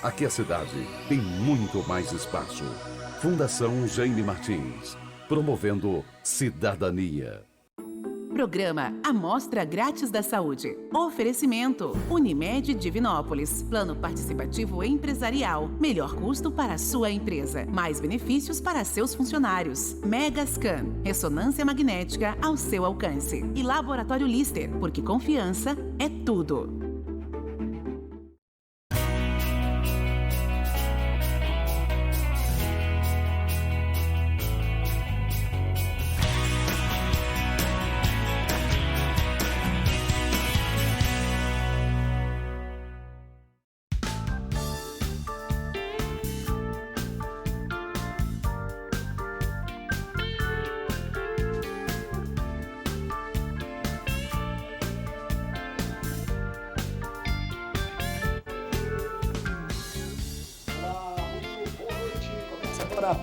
Aqui a cidade tem muito mais espaço. Fundação Jaime Martins, promovendo cidadania. Programa Amostra Grátis da Saúde. Oferecimento Unimed Divinópolis. Plano Participativo Empresarial. Melhor custo para a sua empresa. Mais benefícios para seus funcionários. Megascan. Ressonância magnética ao seu alcance. E Laboratório Lister, porque confiança é tudo.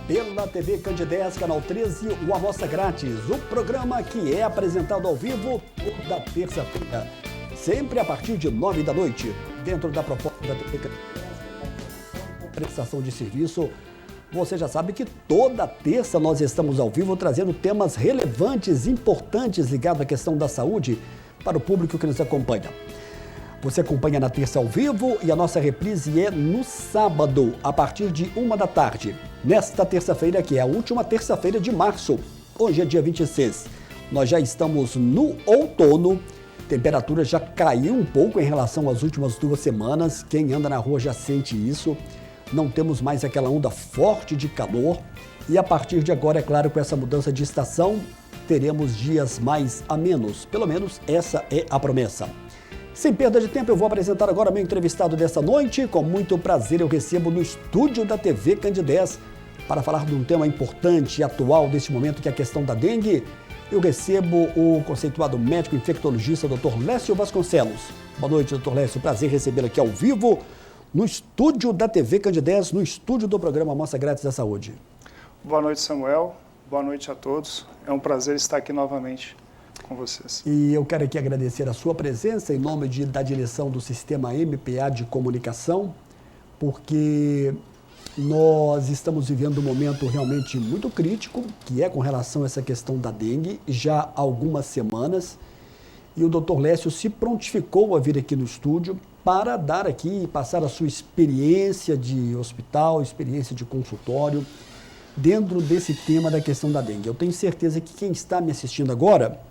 Pela TV Candidez, Canal 13, o Amostra Grátis, o programa que é apresentado ao vivo toda terça-feira, sempre a partir de 9 da noite, dentro da proposta da TV Candidez, prestação de serviço. Você já sabe que toda terça nós estamos ao vivo trazendo temas relevantes, importantes ligados à questão da saúde para o público que nos acompanha. Você acompanha na terça ao vivo e a nossa reprise é no sábado, a partir de 1 da tarde. Nesta terça-feira, que é a última terça-feira de março, hoje é dia 26. Nós já estamos no outono, temperatura já caiu um pouco em relação às últimas 2 semanas. Quem anda na rua já sente isso. Não temos mais aquela onda forte de calor. E a partir de agora, é claro, com essa mudança de estação, teremos dias mais amenos. Pelo menos essa é a promessa. Sem perda de tempo, eu vou apresentar agora meu entrevistado dessa noite. Com muito prazer, eu recebo no estúdio da TV Candidez para falar de um tema importante e atual deste momento, que é a questão da dengue. Eu recebo o conceituado médico infectologista, Dr. Lécio Vasconcelos. Boa noite, Dr. Lécio. Prazer recebê-lo aqui ao vivo, no estúdio da TV Candidez, no estúdio do programa Amostra Grátis da Saúde. Boa noite, Samuel. Boa noite a todos. É um prazer estar aqui novamente com vocês. E eu quero aqui agradecer a sua presença em nome da direção do Sistema MPA de Comunicação, porque nós estamos vivendo um momento realmente muito crítico, que é com relação a essa questão da dengue, já há algumas semanas, e o Dr. Lécio se prontificou a vir aqui no estúdio para dar aqui e passar a sua experiência de hospital, experiência de consultório, dentro desse tema da questão da dengue. Eu tenho certeza que quem está me assistindo agora,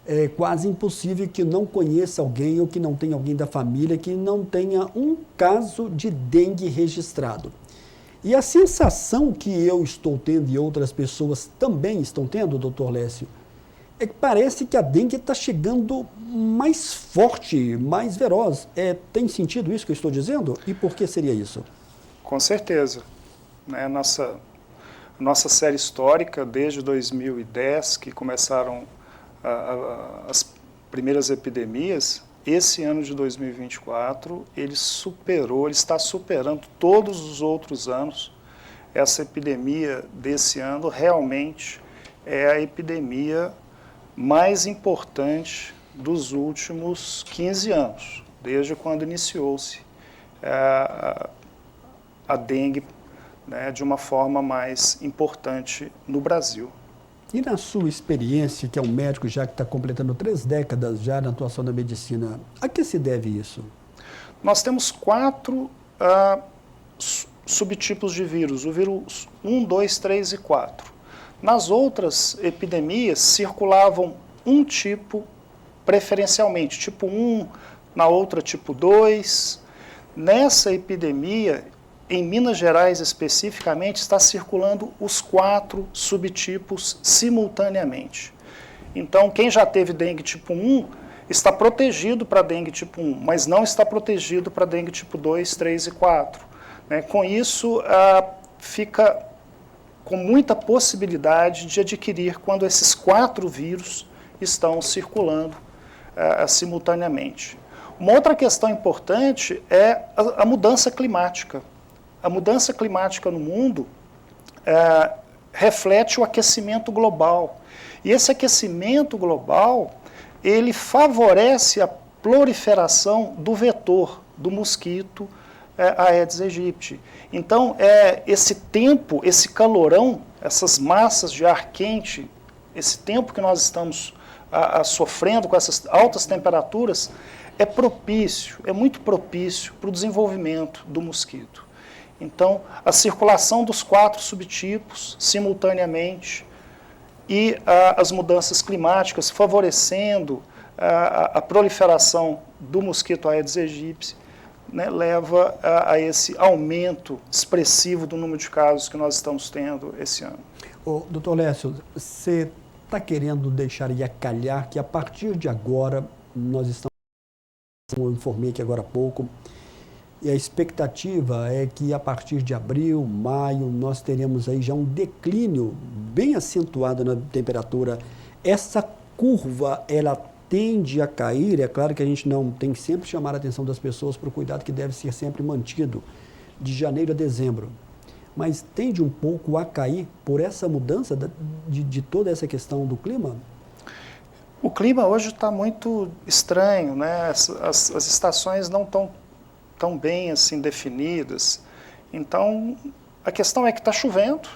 é quase impossível que não conheça alguém ou que não tenha alguém da família que não tenha um caso de dengue registrado. E a sensação que eu estou tendo e outras pessoas também estão tendo, doutor Lécio, é que parece que a dengue está chegando mais forte, mais veroz. Tem sentido isso que eu estou dizendo? E por que seria isso? Com certeza. Nossa série histórica, desde 2010, que começaram as primeiras epidemias, esse ano de 2024, ele está superando todos os outros anos. Essa epidemia desse ano realmente é a epidemia mais importante dos últimos 15 anos, desde quando iniciou-se a dengue, né, de uma forma mais importante no Brasil. E na sua experiência, que é um médico já que está completando 3 décadas já na atuação da medicina, a que se deve isso? Nós temos 4 subtipos de vírus, o vírus 1, 2, 3 e 4. Nas outras epidemias circulavam um tipo preferencialmente, tipo 1, na outra tipo 2. Nessa epidemia, em Minas Gerais, especificamente, está circulando os 4 subtipos simultaneamente. Então, quem já teve dengue tipo 1 está protegido para dengue tipo 1, mas não está protegido para dengue tipo 2, 3 e 4. Né? Com isso, fica com muita possibilidade de adquirir quando esses 4 vírus estão circulando simultaneamente. Uma outra questão importante é a mudança climática. A mudança climática no mundo reflete o aquecimento global. E esse aquecimento global, ele favorece a proliferação do vetor, do mosquito, a Aedes aegypti. Então, esse tempo, esse calorão, essas massas de ar quente, esse tempo que nós estamos sofrendo com essas altas temperaturas, é propício, é muito propício para o desenvolvimento do mosquito. Então, a circulação dos 4 subtipos simultaneamente e as mudanças climáticas favorecendo a proliferação do mosquito Aedes aegypti, né, leva a esse aumento expressivo do número de casos que nós estamos tendo esse ano. Doutor Lécio, você está querendo deixar aí a calhar que a partir de agora nós estamos, como eu informei aqui agora há pouco, e a expectativa é que a partir de abril, maio, nós teremos aí já um declínio bem acentuado na temperatura. Essa curva, ela tende a cair, é claro que a gente não tem que sempre chamar a atenção das pessoas para o cuidado que deve ser sempre mantido de janeiro a dezembro, mas tende um pouco a cair por essa mudança de toda essa questão do clima? O clima hoje está muito estranho, né? As estações não estão tão bem assim definidas. Então, a questão é que está chovendo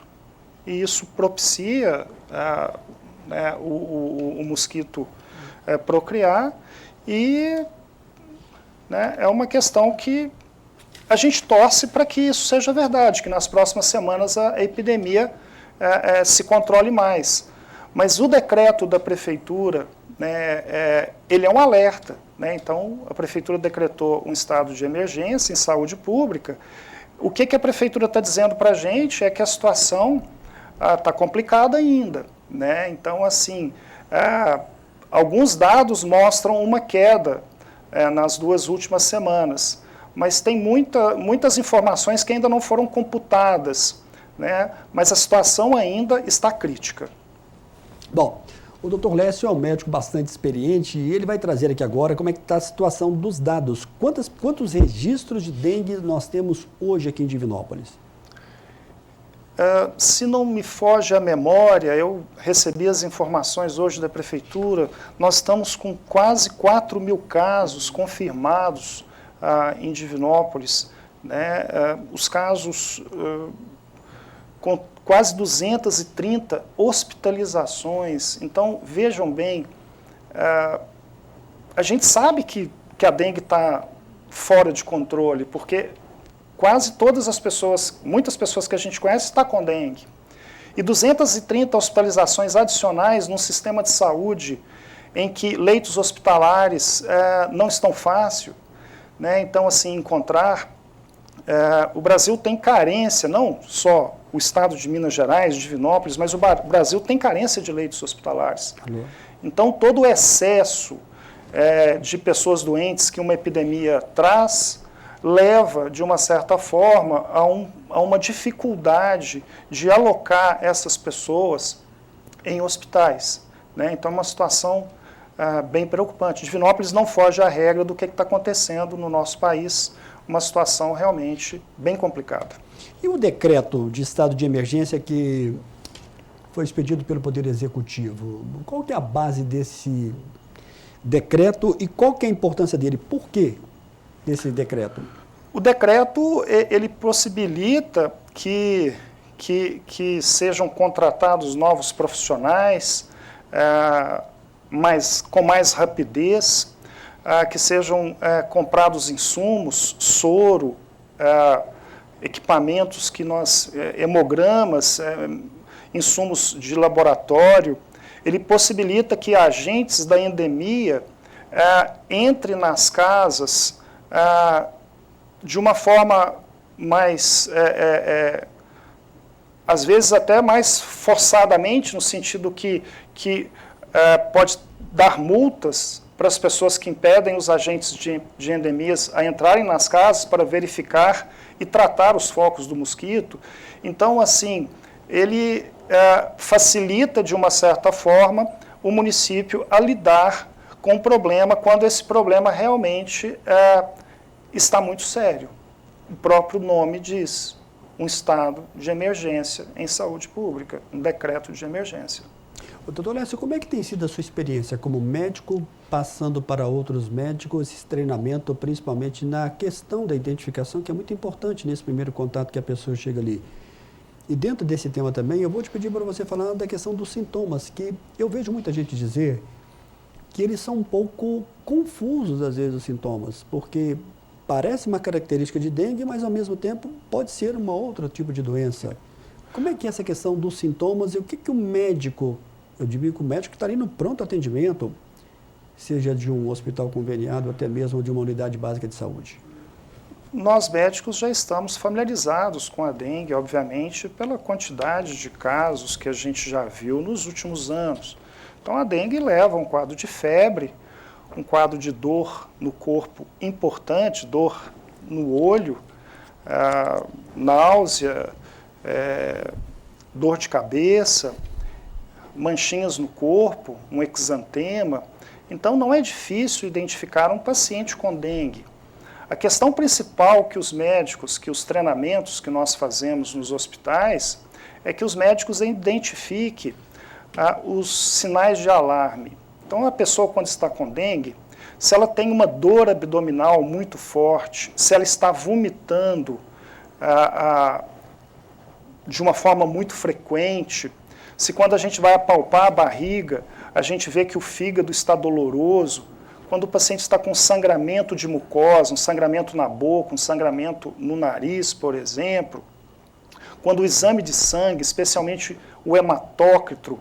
e isso propicia né, o mosquito procriar e né, é uma questão que a gente torce para que isso seja verdade, que nas próximas semanas a epidemia se controle mais. Mas o decreto da prefeitura, né, ele é um alerta. Né? Então, a prefeitura decretou um estado de emergência em saúde pública. O que a prefeitura está dizendo para a gente é que a situação está complicada ainda. Né? Então, assim, alguns dados mostram uma queda nas 2 últimas semanas, mas tem muitas informações que ainda não foram computadas, né? Mas a situação ainda está crítica. Bom, o Dr. Lécio é um médico bastante experiente e ele vai trazer aqui agora como é que está a situação dos dados. Quantos registros de dengue nós temos hoje aqui em Divinópolis? Se não me foge a memória, eu recebi as informações hoje da prefeitura, nós estamos com quase 4 mil casos confirmados em Divinópolis, né? Os casos com quase 230 hospitalizações. Então, vejam bem, a gente sabe que a dengue está fora de controle, porque quase todas as pessoas, muitas pessoas que a gente conhece estão com dengue. E 230 hospitalizações adicionais num sistema de saúde em que leitos hospitalares não estão fácil, né? Então, assim, encontrar... o Brasil tem carência, não só o estado de Minas Gerais, Divinópolis, mas o Brasil tem carência de leitos hospitalares. Então, todo o excesso de pessoas doentes que uma epidemia traz leva, de uma certa forma, a uma dificuldade de alocar essas pessoas em hospitais. Né? Então, é uma situação bem preocupante. Divinópolis não foge à regra do que está acontecendo no nosso país, uma situação realmente bem complicada. E o decreto de estado de emergência que foi expedido pelo Poder Executivo, qual que é a base desse decreto e qual que é a importância dele? Por que desse decreto? O decreto, ele possibilita que sejam contratados novos profissionais com mais rapidez, que sejam comprados insumos, soro, equipamentos que hemogramas, insumos de laboratório. Ele possibilita que agentes da endemia entrem nas casas de uma forma mais, às vezes até mais forçadamente, no sentido que pode dar multas para as pessoas que impedem os agentes de endemias a entrarem nas casas para verificar e tratar os focos do mosquito. Então, assim, ele facilita, de uma certa forma, o município a lidar com o problema quando esse problema realmente está muito sério. O próprio nome diz, um estado de emergência em saúde pública, um decreto de emergência. Doutor Lécio, como é que tem sido a sua experiência como médico, passando para outros médicos, esse treinamento, principalmente na questão da identificação, que é muito importante nesse primeiro contato que a pessoa chega ali? E dentro desse tema também, eu vou te pedir para você falar da questão dos sintomas, que eu vejo muita gente dizer que eles são um pouco confusos, às vezes, os sintomas, porque parece uma característica de dengue, mas, ao mesmo tempo, pode ser um outro tipo de doença. Como é que é essa questão dos sintomas e o que o médico, eu digo que o médico está ali no pronto atendimento, seja de um hospital conveniado, até mesmo de uma unidade básica de saúde? Nós médicos já estamos familiarizados com a dengue, obviamente, pela quantidade de casos que a gente já viu nos últimos anos. Então, a dengue leva a um quadro de febre, um quadro de dor no corpo importante, dor no olho, náusea, dor de cabeça, manchinhas no corpo, um exantema. Então, não é difícil identificar um paciente com dengue. A questão principal que os médicos, que os treinamentos que nós fazemos nos hospitais, é que os médicos identifiquem os sinais de alarme. Então, a pessoa, quando está com dengue, se ela tem uma dor abdominal muito forte, se ela está vomitando de uma forma muito frequente, se quando a gente vai apalpar a barriga, a gente vê que o fígado está doloroso, quando o paciente está com sangramento de mucosa, um sangramento na boca, um sangramento no nariz, por exemplo, quando o exame de sangue, especialmente o hematócrito,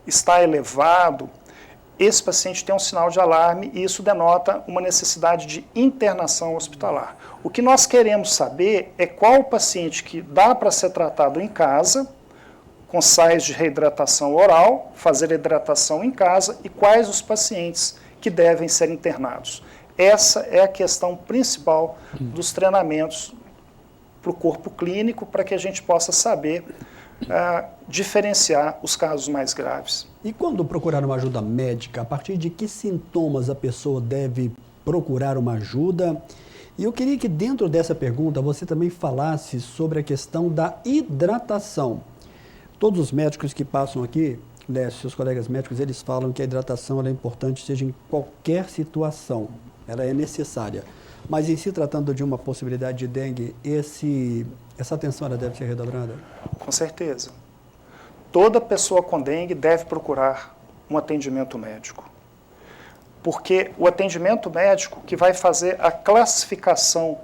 está elevado, esse paciente tem um sinal de alarme e isso denota uma necessidade de internação hospitalar. O que nós queremos saber é qual o paciente que dá para ser tratado em casa, com sais de reidratação oral, fazer hidratação em casa, e quais os pacientes que devem ser internados. Essa é a questão principal dos treinamentos para o corpo clínico, para que a gente possa saber diferenciar os casos mais graves. E quando procurar uma ajuda médica, a partir de que sintomas a pessoa deve procurar uma ajuda? E eu queria que dentro dessa pergunta você também falasse sobre a questão da hidratação. Todos os médicos que passam aqui, seus colegas médicos, eles falam que a hidratação ela é importante, seja em qualquer situação, ela é necessária. Mas em se tratando de uma possibilidade de dengue, essa atenção ela deve ser redobrada? Com certeza. Toda pessoa com dengue deve procurar um atendimento médico. Porque o atendimento médico que vai fazer a classificação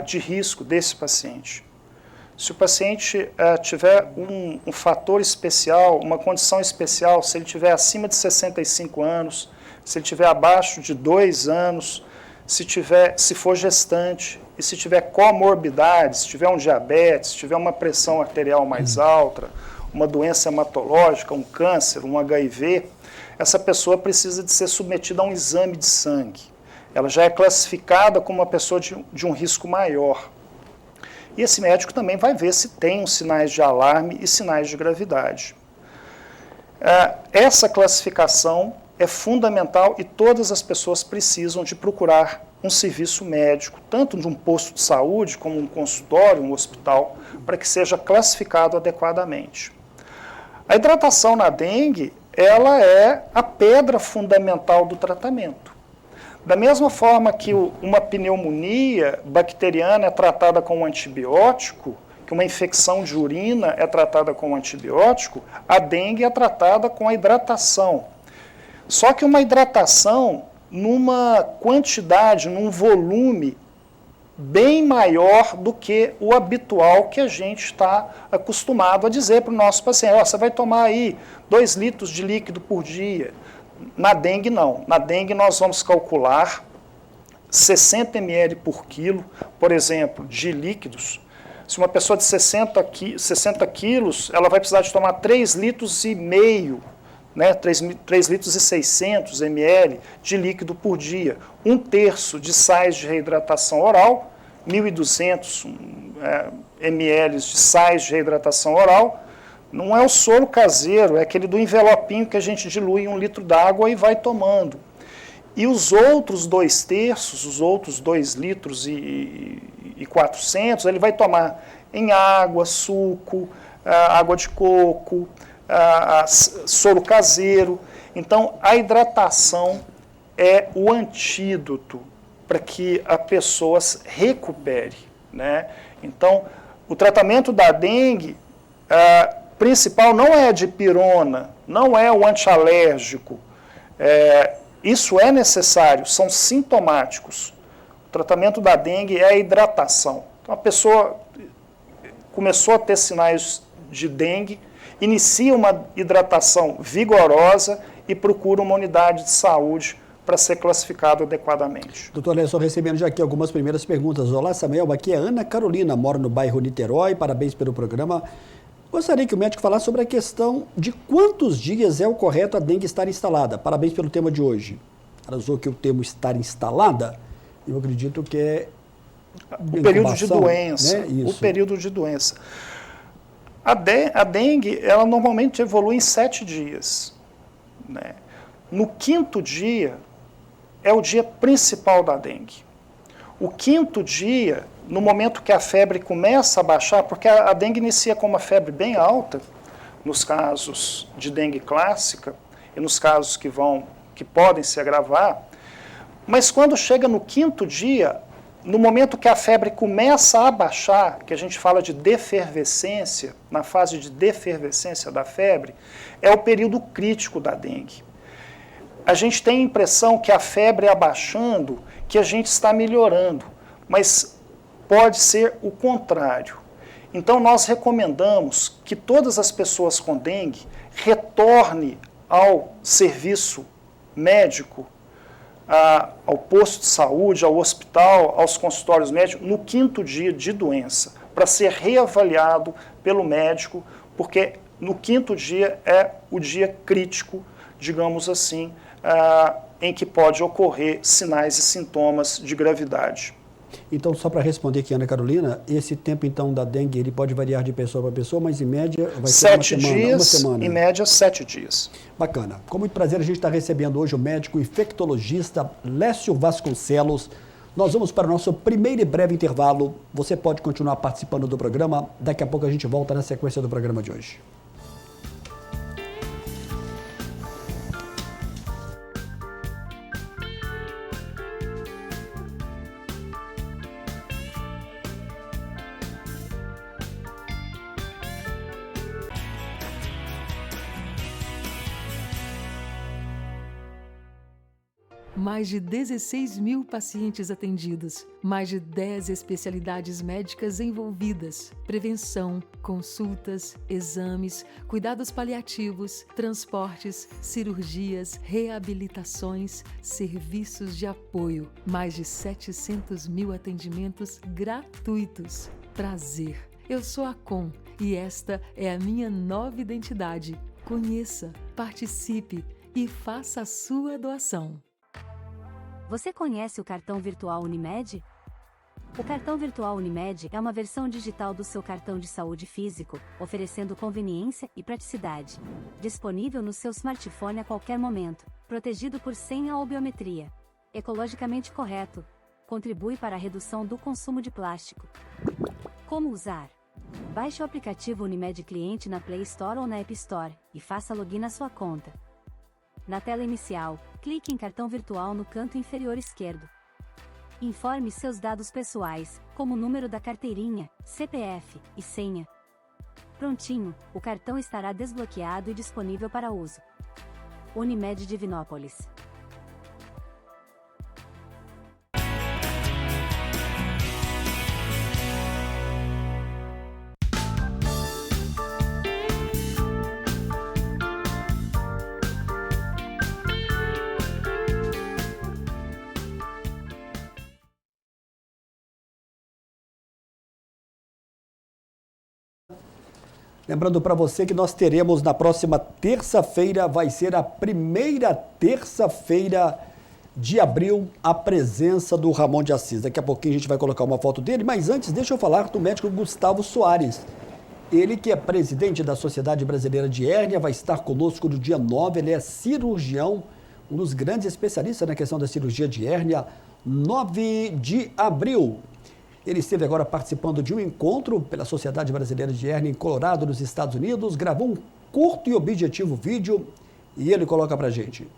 de risco desse paciente. Se o paciente tiver um fator especial, uma condição especial, se ele tiver acima de 65 anos, se ele tiver abaixo de 2 anos, se for gestante, e se tiver comorbidades, se tiver um diabetes, se tiver uma pressão arterial mais alta, uma doença hematológica, um câncer, um HIV, essa pessoa precisa de ser submetida a um exame de sangue. Ela já é classificada como uma pessoa de um risco maior. E esse médico também vai ver se tem os sinais de alarme e sinais de gravidade. Essa classificação é fundamental e todas as pessoas precisam de procurar um serviço médico, tanto de um posto de saúde, como um consultório, um hospital, para que seja classificado adequadamente. A hidratação na dengue, ela é a pedra fundamental do tratamento. Da mesma forma que uma pneumonia bacteriana é tratada com um antibiótico, que uma infecção de urina é tratada com um antibiótico, a dengue é tratada com a hidratação. Só que uma hidratação numa quantidade, num volume bem maior do que o habitual que a gente está acostumado a dizer para o nosso paciente. Você vai tomar aí 2 litros de líquido por dia. Na dengue, não. Na dengue, nós vamos calcular 60 ml por quilo, por exemplo, de líquidos. Se uma pessoa de 60 quilos, ela vai precisar de tomar 3,5 litros, né, 3 litros e 600 ml de líquido por dia. 1/3 de sais de reidratação oral, 1.200 ml de sais de reidratação oral. Não é o soro caseiro, é aquele do envelopinho que a gente dilui em 1 litro d'água e vai tomando. E os outros 2/3, os outros 2 litros e 400, ele vai tomar em água, suco, água de coco, soro caseiro. Então, a hidratação é o antídoto para que a pessoa recupere, né? Então, o tratamento da dengue principal não é a dipirona, não é o antialérgico. Isso é necessário, são sintomáticos. O tratamento da dengue é a hidratação. Então, a pessoa começou a ter sinais de dengue, inicia uma hidratação vigorosa e procura uma unidade de saúde para ser classificado adequadamente. Doutor, eu estou recebendo já aqui algumas primeiras perguntas. Olá, Samuel, aqui é Ana Carolina, moro no bairro Niterói, parabéns pelo programa. Gostaria que o médico falasse sobre a questão de quantos dias é o correto a dengue estar instalada. Parabéns pelo tema de hoje. Ela usou que o termo estar instalada, eu acredito que é o período de doença, né? O período de doença. A dengue, ela normalmente evolui em 7 dias, né? No 5º dia, é o dia principal da dengue. O 5º dia, no momento que a febre começa a baixar, porque a dengue inicia com uma febre bem alta, nos casos de dengue clássica, e nos casos que podem se agravar, mas quando chega no 5º dia, no momento que a febre começa a baixar, que a gente fala de defervescência, na fase de defervescência da febre, é o período crítico da dengue. A gente tem a impressão que a febre abaixando, que a gente está melhorando, mas pode ser o contrário. Então, nós recomendamos que todas as pessoas com dengue retornem ao serviço médico, ao posto de saúde, ao hospital, aos consultórios médicos, no 5º dia de doença, para ser reavaliado pelo médico, porque no 5º dia é o dia crítico, digamos assim, em que pode ocorrer sinais e sintomas de gravidade. Então, só para responder aqui, Ana Carolina, esse tempo então da dengue ele pode variar de pessoa para pessoa, mas em média vai ser uma semana. Em média, 7 dias. Bacana. Com muito prazer, a gente está recebendo hoje o médico infectologista Lécio Vasconcelos. Nós vamos para o nosso primeiro e breve intervalo. Você pode continuar participando do programa. Daqui a pouco a gente volta na sequência do programa de hoje. Mais de 16 mil pacientes atendidos, mais de 10 especialidades médicas envolvidas, prevenção, consultas, exames, cuidados paliativos, transportes, cirurgias, reabilitações, serviços de apoio, mais de 700 mil atendimentos gratuitos. Prazer, eu sou a Com e esta é a minha nova identidade. Conheça, participe e faça a sua doação. Você conhece o cartão virtual Unimed? O cartão virtual Unimed é uma versão digital do seu cartão de saúde físico, oferecendo conveniência e praticidade. Disponível no seu smartphone a qualquer momento, protegido por senha ou biometria. Ecologicamente correto. Contribui para a redução do consumo de plástico. Como usar? Baixe o aplicativo Unimed Cliente na Play Store ou na App Store e faça login na sua conta. Na tela inicial, clique em cartão virtual no canto inferior esquerdo. Informe seus dados pessoais, como o número da carteirinha, CPF e senha. Prontinho, o cartão estará desbloqueado e disponível para uso. Unimed Divinópolis. Lembrando para você que nós teremos na próxima terça-feira, vai ser a primeira terça-feira de abril, a presença do Ramon de Assis. Daqui a pouquinho a gente vai colocar uma foto dele, mas antes deixa eu falar do médico Gustavo Soares. Ele que é presidente da Sociedade Brasileira de Hérnia, vai estar conosco no dia 9, ele é cirurgião, um dos grandes especialistas na questão da cirurgia de hérnia, 9 de abril. Ele esteve agora participando de um encontro pela Sociedade Brasileira de Hérnia em Colorado, nos Estados Unidos, gravou um curto e objetivo vídeo e ele coloca pra gente.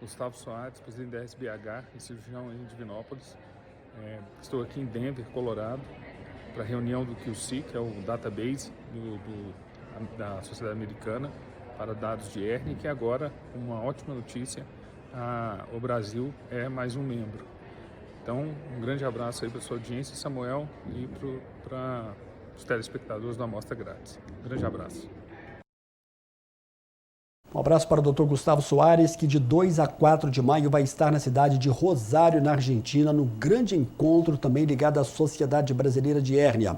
Gustavo Soares, presidente da SBH e cirurgião em Divinópolis. Estou aqui em Denver, Colorado, para a reunião do QC, que é o database da Sociedade Americana para dados de hérnia, que agora, uma ótima notícia, o Brasil é mais um membro. Então, um grande abraço aí para a sua audiência, Samuel, e para os telespectadores da Amostra Grátis. Um grande abraço. Um abraço para o Dr. Gustavo Soares, que de 2 a 4 de maio vai estar na cidade de Rosário, na Argentina, no grande encontro também ligado à Sociedade Brasileira de Hérnia.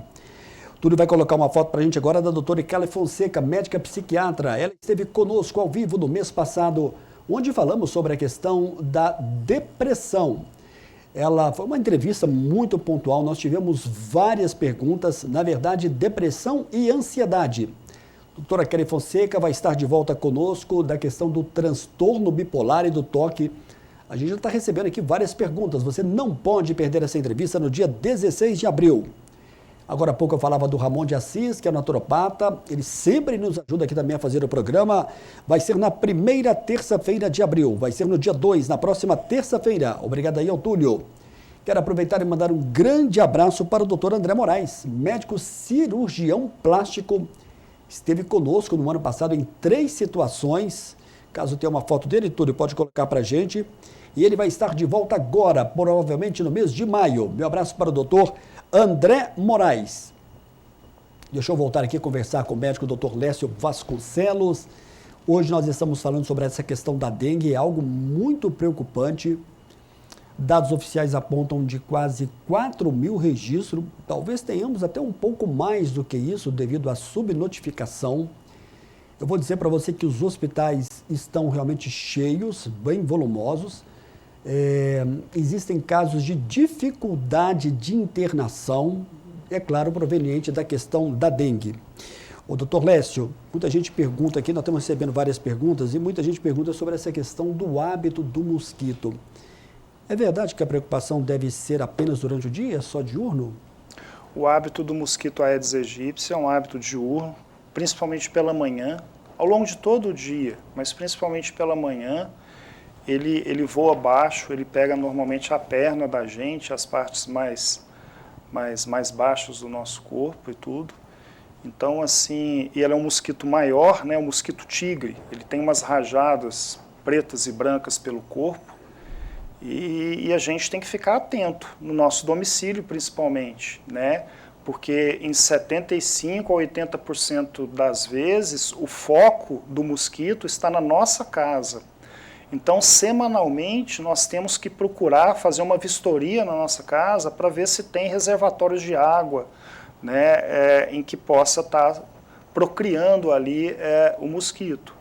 Túlio vai colocar uma foto para a gente agora da doutora Icale Fonseca, médica psiquiatra. Ela esteve conosco ao vivo no mês passado, onde falamos sobre a questão da depressão. Ela foi uma entrevista muito pontual, nós tivemos várias perguntas, na verdade, depressão e ansiedade. Doutora Icale Fonseca vai estar de volta conosco da questão do transtorno bipolar e do toque. A gente já está recebendo aqui várias perguntas. Você não pode perder essa entrevista no dia 16 de abril. Agora há pouco eu falava do Ramon de Assis, que é naturopata. Ele sempre nos ajuda aqui também a fazer o programa. Vai ser na primeira terça-feira de abril. Vai ser no dia 2, na próxima terça-feira. Obrigado aí ao Túlio. Quero aproveitar e mandar um grande abraço para o doutor André Moraes, médico cirurgião plástico. Esteve conosco no ano passado em 3 situações. Caso tenha uma foto dele, Túlio, pode colocar para a gente. E ele vai estar de volta agora, provavelmente no mês de maio. Meu abraço para o doutor André Moraes. Deixa eu voltar aqui a conversar com o médico Dr. Lécio Vasconcelos. Hoje nós estamos falando sobre essa questão da dengue, é algo muito preocupante. Dados oficiais apontam de quase 4.000 registros, talvez tenhamos até um pouco mais do que isso devido à subnotificação. Eu vou dizer para você que os hospitais estão realmente cheios, bem volumosos. Existem casos de dificuldade de internação, é claro, proveniente da questão da dengue. O doutor Lécio, muita gente pergunta aqui, nós estamos recebendo várias perguntas, e muita gente pergunta sobre essa questão do hábito do mosquito. É verdade que a preocupação deve ser apenas durante o dia, só diurno? O hábito do mosquito Aedes aegypti é um hábito diurno, principalmente pela manhã, ao longo de todo o dia, mas principalmente pela manhã. Ele voa baixo, ele pega normalmente a perna da gente, as partes mais baixas do nosso corpo e tudo. Então, assim, e ele é um mosquito maior, né, um mosquito tigre, ele tem umas rajadas pretas e brancas pelo corpo. E a gente tem que ficar atento, no nosso domicílio principalmente, né? Porque em 75% a 80% das vezes o foco do mosquito está na nossa casa. Então, semanalmente, nós temos que procurar fazer uma vistoria na nossa casa para ver se tem reservatórios de água, né, em que possa estar procriando ali o mosquito.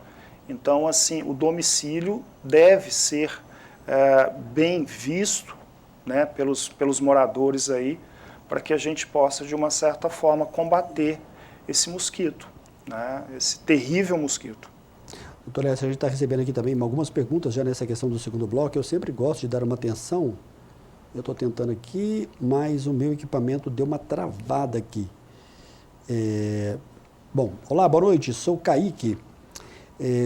Então, assim, o domicílio deve ser bem visto, né, pelos moradores aí, para que a gente possa, de uma certa forma, combater esse mosquito, né, esse terrível mosquito. Doutor Lécio, a gente está recebendo aqui também algumas perguntas já nessa questão do segundo bloco. Eu sempre gosto de dar uma atenção. Eu estou tentando aqui, mas o meu equipamento deu uma travada aqui. Bom, olá, boa noite, sou Kaique.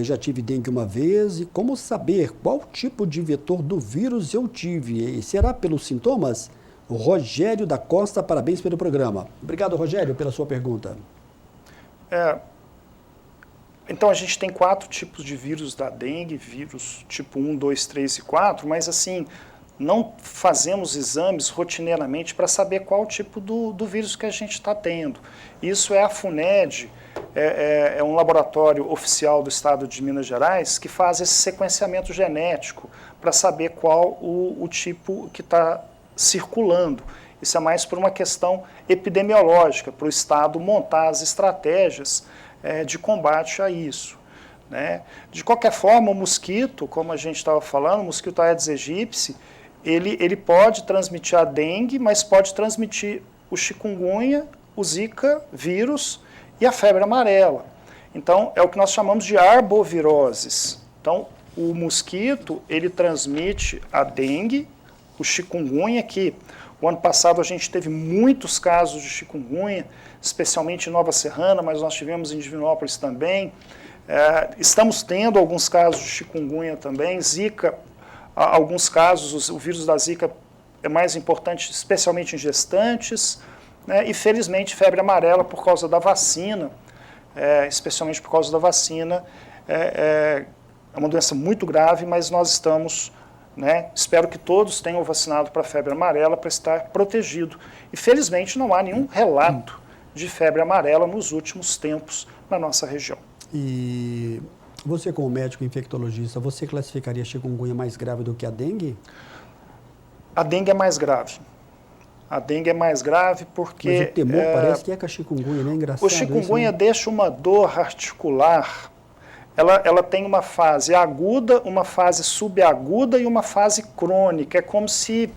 Já tive dengue uma vez e como saber qual tipo de vetor do vírus eu tive? E será pelos sintomas? O Rogério da Costa, parabéns pelo programa. Obrigado, Rogério, pela sua pergunta. Então, a gente tem 4 tipos de vírus da dengue, vírus tipo 1, 2, 3 e 4, mas assim, não fazemos exames rotineiramente para saber qual tipo do vírus que a gente está tendo. Isso é a FUNED, é um laboratório oficial do estado de Minas Gerais que faz esse sequenciamento genético para saber qual o tipo que está circulando. Isso é mais por uma questão epidemiológica, para o estado montar as estratégias de combate a isso, né? De qualquer forma, o mosquito, como a gente estava falando, o mosquito Aedes aegypti, ele pode transmitir a dengue, mas pode transmitir o chikungunya, o zika vírus e a febre amarela. Então, é o que nós chamamos de arboviroses. Então, o mosquito, ele transmite a dengue, o chikungunya, que o ano passado a gente teve muitos casos de chikungunya, especialmente em Nova Serrana, mas nós tivemos em Divinópolis também. Estamos tendo alguns casos de chikungunya também, Zika, alguns casos, o vírus da Zika é mais importante, especialmente em gestantes, né? E felizmente febre amarela por causa da vacina, especialmente por causa da vacina, é uma doença muito grave, mas nós estamos, né, espero que todos tenham vacinado para a febre amarela para estar protegido. E felizmente não há nenhum relato de febre amarela nos últimos tempos na nossa região. E você, como médico infectologista, você classificaria a chikungunya mais grave do que a dengue? A dengue é mais grave. A dengue é mais grave porque... Mas o temor parece que é com a chikungunya, né? Engraçado. O chikungunya deixa uma dor articular, ela tem uma fase aguda, uma fase subaguda e uma fase crônica. É como se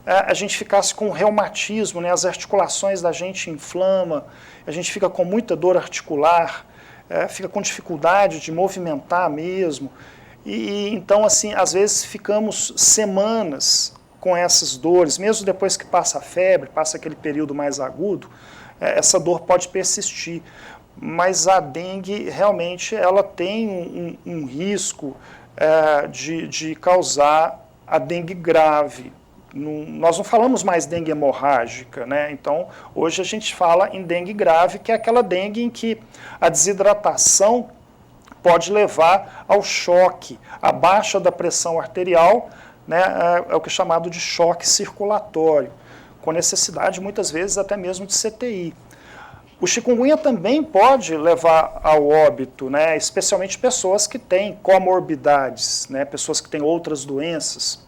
a gente ficasse com reumatismo, né? As articulações da gente inflamam, a gente fica com muita dor articular, fica com dificuldade de movimentar mesmo. E então, assim, às vezes ficamos semanas com essas dores, mesmo depois que passa a febre, passa aquele período mais agudo, essa dor pode persistir. Mas a dengue, realmente, ela tem um risco de causar a dengue grave. Nós não falamos mais dengue hemorrágica, né? Então, hoje a gente fala em dengue grave, que é aquela dengue em que a desidratação pode levar ao choque, à baixa da pressão arterial, né? É o que é chamado de choque circulatório, com necessidade, muitas vezes, até mesmo de CTI. O chikungunya também pode levar ao óbito, né? Especialmente pessoas que têm comorbidades, né? Pessoas que têm outras doenças.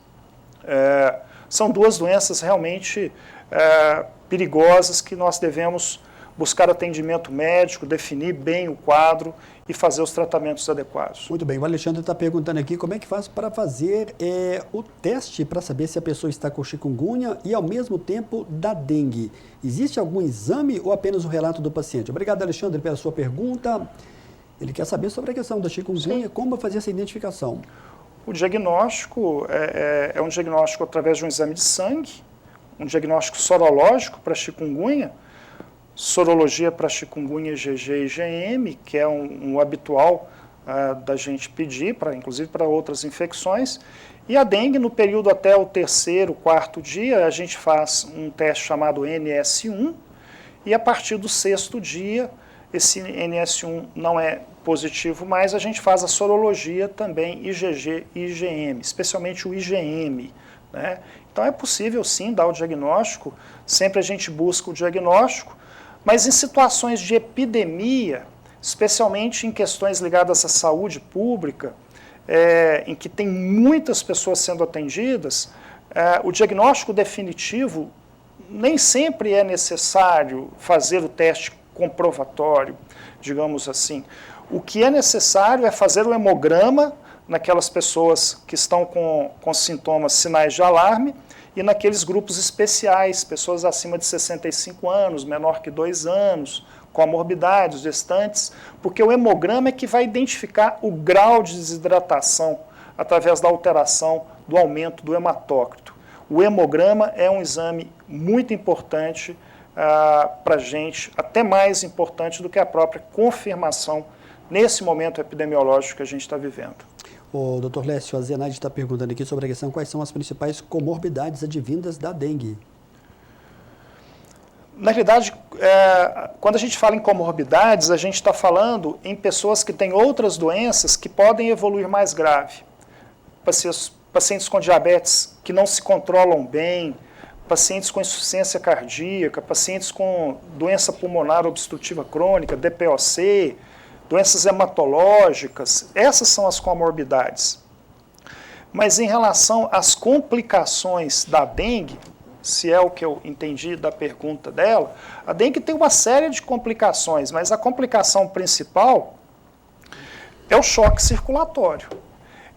São duas doenças realmente perigosas que nós devemos buscar atendimento médico, definir bem o quadro e fazer os tratamentos adequados. Muito bem, o Alexandre está perguntando aqui como é que faz para fazer o teste para saber se a pessoa está com chikungunya e ao mesmo tempo da dengue. Existe algum exame ou apenas o relato do paciente? Obrigado, Alexandre, pela sua pergunta. Ele quer saber sobre a questão da chikungunya, como fazer essa identificação. O diagnóstico é um diagnóstico através de um exame de sangue, um diagnóstico sorológico para chikungunya, sorologia para chikungunya IgG e IgM, que é um habitual da gente pedir, inclusive para outras infecções. E a dengue, no período até o 3º, 4º dia, a gente faz um teste chamado NS1, e a partir do 6º dia, esse NS1 não é positivo, mas a gente faz a sorologia também IgG e IgM, especialmente o IgM, né? Então é possível sim dar o diagnóstico, sempre a gente busca o diagnóstico, mas em situações de epidemia, especialmente em questões ligadas à saúde pública, em que tem muitas pessoas sendo atendidas, o diagnóstico definitivo nem sempre é necessário fazer o teste comprovatório, digamos assim. O que é necessário é fazer o hemograma naquelas pessoas que estão com sintomas, sinais de alarme, e naqueles grupos especiais, pessoas acima de 65 anos, menor que 2 anos, comorbidades, gestantes, porque o hemograma é que vai identificar o grau de desidratação através da alteração do aumento do hematócrito. O hemograma é um exame muito importante para a gente, até mais importante do que a própria confirmação nesse momento epidemiológico que a gente está vivendo. O Dr. Lécio, a Zenaide está perguntando aqui sobre a questão quais são as principais comorbidades advindas da dengue. Na realidade, quando a gente fala em comorbidades, a gente está falando em pessoas que têm outras doenças que podem evoluir mais grave. Pacientes com diabetes que não se controlam bem, pacientes com insuficiência cardíaca, pacientes com doença pulmonar obstrutiva crônica, DPOC, doenças hematológicas, essas são as comorbidades. Mas em relação às complicações da dengue, se é o que eu entendi da pergunta dela, a dengue tem uma série de complicações, mas a complicação principal é o choque circulatório.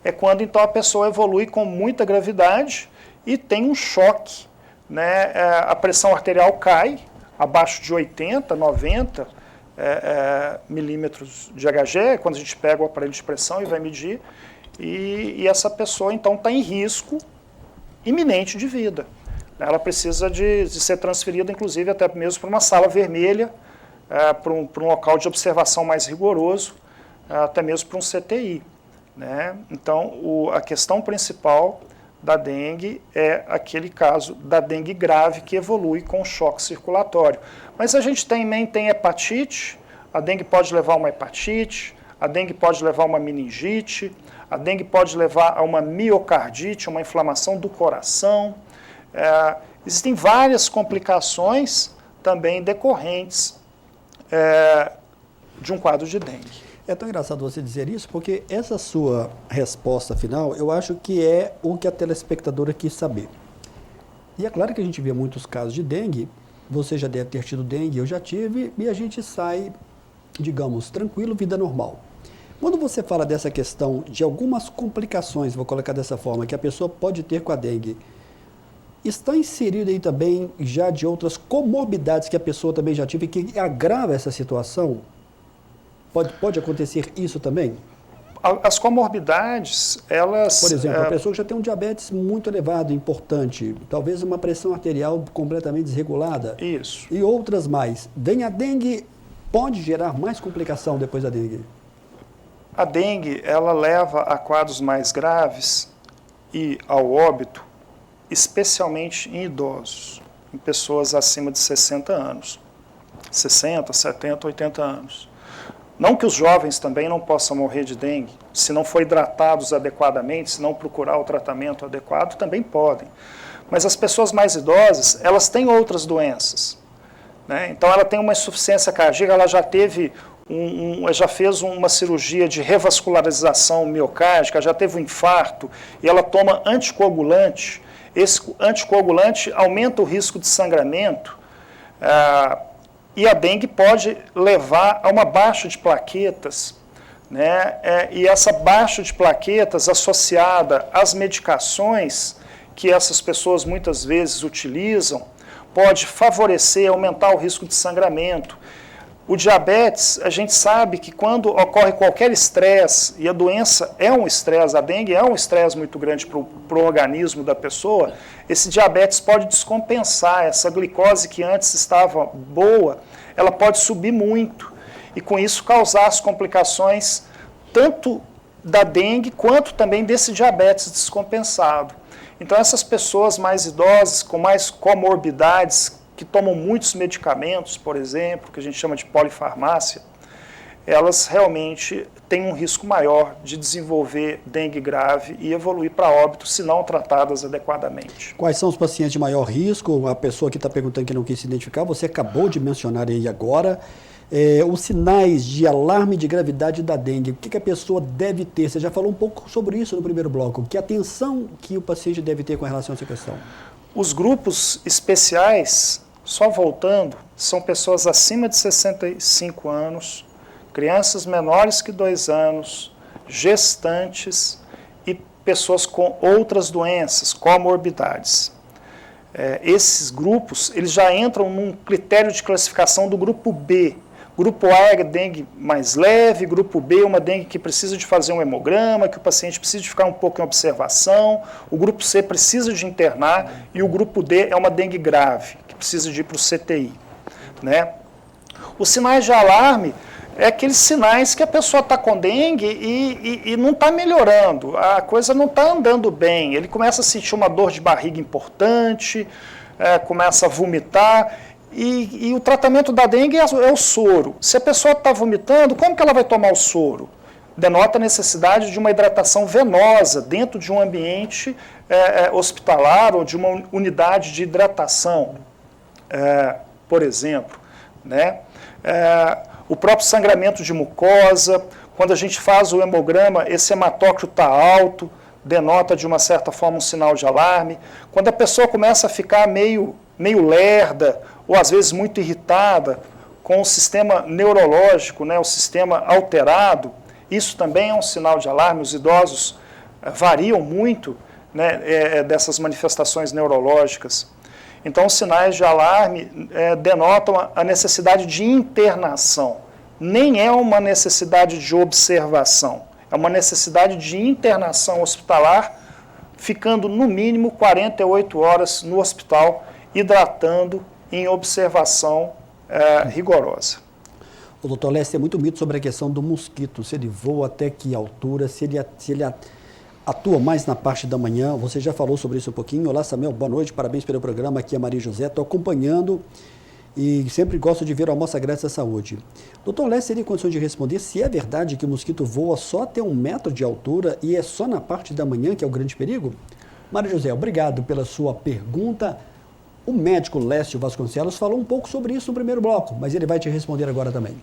É quando então a pessoa evolui com muita gravidade e tem um choque, né? A pressão arterial cai abaixo de 80, 90 milímetros de Hg, quando a gente pega o aparelho de pressão e vai medir, e essa pessoa então está em risco iminente de vida. Ela precisa de ser transferida, inclusive, até mesmo para uma sala vermelha, para um local de observação mais rigoroso, até mesmo para um CTI. Né? Então, a questão principal da dengue é aquele caso da dengue grave que evolui com choque circulatório. Mas a gente também tem hepatite, a dengue pode levar a uma hepatite, a dengue pode levar a uma meningite, a dengue pode levar a uma miocardite, uma inflamação do coração. Existem várias complicações também decorrentes de um quadro de dengue. É tão engraçado você dizer isso, porque essa sua resposta final, eu acho que é o que a telespectadora quis saber. E é claro que a gente vê muitos casos de dengue, você já deve ter tido dengue, eu já tive, e a gente sai, digamos, tranquilo, vida normal. Quando você fala dessa questão de algumas complicações, vou colocar dessa forma, que a pessoa pode ter com a dengue, está inserido aí também já de outras comorbidades que a pessoa também já teve, que agrava essa situação? Pode acontecer isso também? As comorbidades, elas... Por exemplo, a pessoa que já tem um diabetes muito elevado, importante, talvez uma pressão arterial completamente desregulada. Isso. E outras mais. Vem a dengue, pode gerar mais complicação depois da dengue? A dengue, ela leva a quadros mais graves e ao óbito, especialmente em idosos, em pessoas acima de 60 anos. 60, 70, 80 anos. Não que os jovens também não possam morrer de dengue, se não forem hidratados adequadamente, se não procurar o tratamento adequado, também podem. Mas as pessoas mais idosas, elas têm outras doenças. Né? Então ela tem uma insuficiência cardíaca, ela já teve já fez uma cirurgia de revascularização miocárdica, já teve um infarto, e ela toma anticoagulante. Esse anticoagulante aumenta o risco de sangramento, e a dengue pode levar a uma baixa de plaquetas, né? E essa baixa de plaquetas associada às medicações que essas pessoas muitas vezes utilizam, pode favorecer, aumentar o risco de sangramento. O diabetes, a gente sabe que quando ocorre qualquer estresse, e a doença é um estresse, a dengue é um estresse muito grande para o organismo da pessoa, esse diabetes pode descompensar, essa glicose que antes estava boa, ela pode subir muito, e com isso causar as complicações tanto da dengue quanto também desse diabetes descompensado. Então essas pessoas mais idosas, com mais comorbidades, que tomam muitos medicamentos, por exemplo, que a gente chama de polifarmácia, elas realmente têm um risco maior de desenvolver dengue grave e evoluir para óbito se não tratadas adequadamente. Quais são os pacientes de maior risco? A pessoa que está perguntando que não quis se identificar, você acabou de mencionar aí agora. Os sinais de alarme de gravidade da dengue, o que a pessoa deve ter? Você já falou um pouco sobre isso no primeiro bloco. Que atenção que o paciente deve ter com relação a essa questão? Os grupos especiais, só voltando, são pessoas acima de 65 anos, crianças menores que 2 anos, gestantes e pessoas com outras doenças, comorbidades. Esses grupos, eles já entram num critério de classificação do grupo B. Grupo A é dengue mais leve, grupo B é uma dengue que precisa de fazer um hemograma, que o paciente precisa de ficar um pouco em observação, o grupo C precisa de internar e o grupo D é uma dengue grave, que precisa de ir para o CTI. Né? Os sinais de alarme é aqueles sinais que a pessoa está com dengue e não está melhorando, a coisa não está andando bem, ele começa a sentir uma dor de barriga importante, começa a vomitar, e o tratamento da dengue é o soro. Se a pessoa está vomitando, como que ela vai tomar o soro? Denota a necessidade de uma hidratação venosa dentro de um ambiente hospitalar ou de uma unidade de hidratação, por exemplo. Né? O próprio sangramento de mucosa, quando a gente faz o hemograma, esse hematócrito está alto, denota de uma certa forma um sinal de alarme. Quando a pessoa começa a ficar meio lerda, ou às vezes muito irritada, com o sistema neurológico, né, o sistema alterado, isso também é um sinal de alarme. Os idosos variam muito, né, dessas manifestações neurológicas. Então, os sinais de alarme denotam a necessidade de internação. Nem é uma necessidade de observação, é uma necessidade de internação hospitalar ficando no mínimo 48 horas no hospital, hidratando em observação rigorosa. O doutor Lécio, tem muito mito sobre a questão do mosquito, se ele voa até que altura, se ele atua mais na parte da manhã. Você já falou sobre isso um pouquinho. Olá, Samuel, boa noite, parabéns pelo programa. Aqui é a Maria José, estou acompanhando e sempre gosto de ver o Almoça Grátis à Saúde. Doutor Lécio, teria condições de responder se é verdade que o mosquito voa só até 1 metro de altura e é só na parte da manhã que é o grande perigo? Maria José, obrigado pela sua pergunta. O médico Lécio Vasconcelos falou um pouco sobre isso no primeiro bloco, mas ele vai te responder agora também.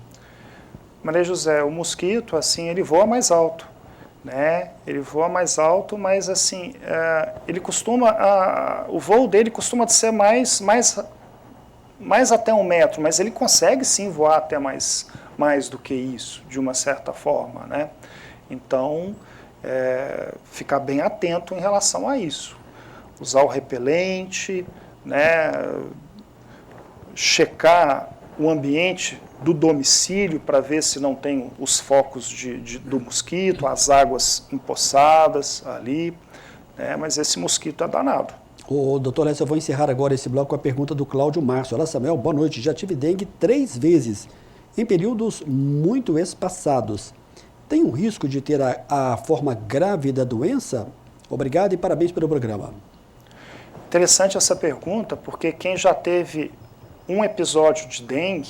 Maria José, o mosquito, assim, ele voa mais alto, né? Ele voa mais alto, mas, assim, ele costuma, o voo dele costuma ser mais até 1 metro, mas ele consegue, sim, voar até mais do que isso, de uma certa forma, né? Então, ficar bem atento em relação a isso. Usar o repelente, né? Checar o ambiente do domicílio para ver se não tem os focos do mosquito, as águas empoçadas ali, né? Mas esse mosquito é danado. Doutor Lécio, eu vou encerrar agora esse bloco com a pergunta do Cláudio Márcio. Olá, Samuel, boa noite. Já tive dengue 3 vezes, em períodos muito espaçados. Tem um risco de ter a forma grave da doença? Obrigado e parabéns pelo programa. Interessante essa pergunta, porque quem já teve um episódio de dengue,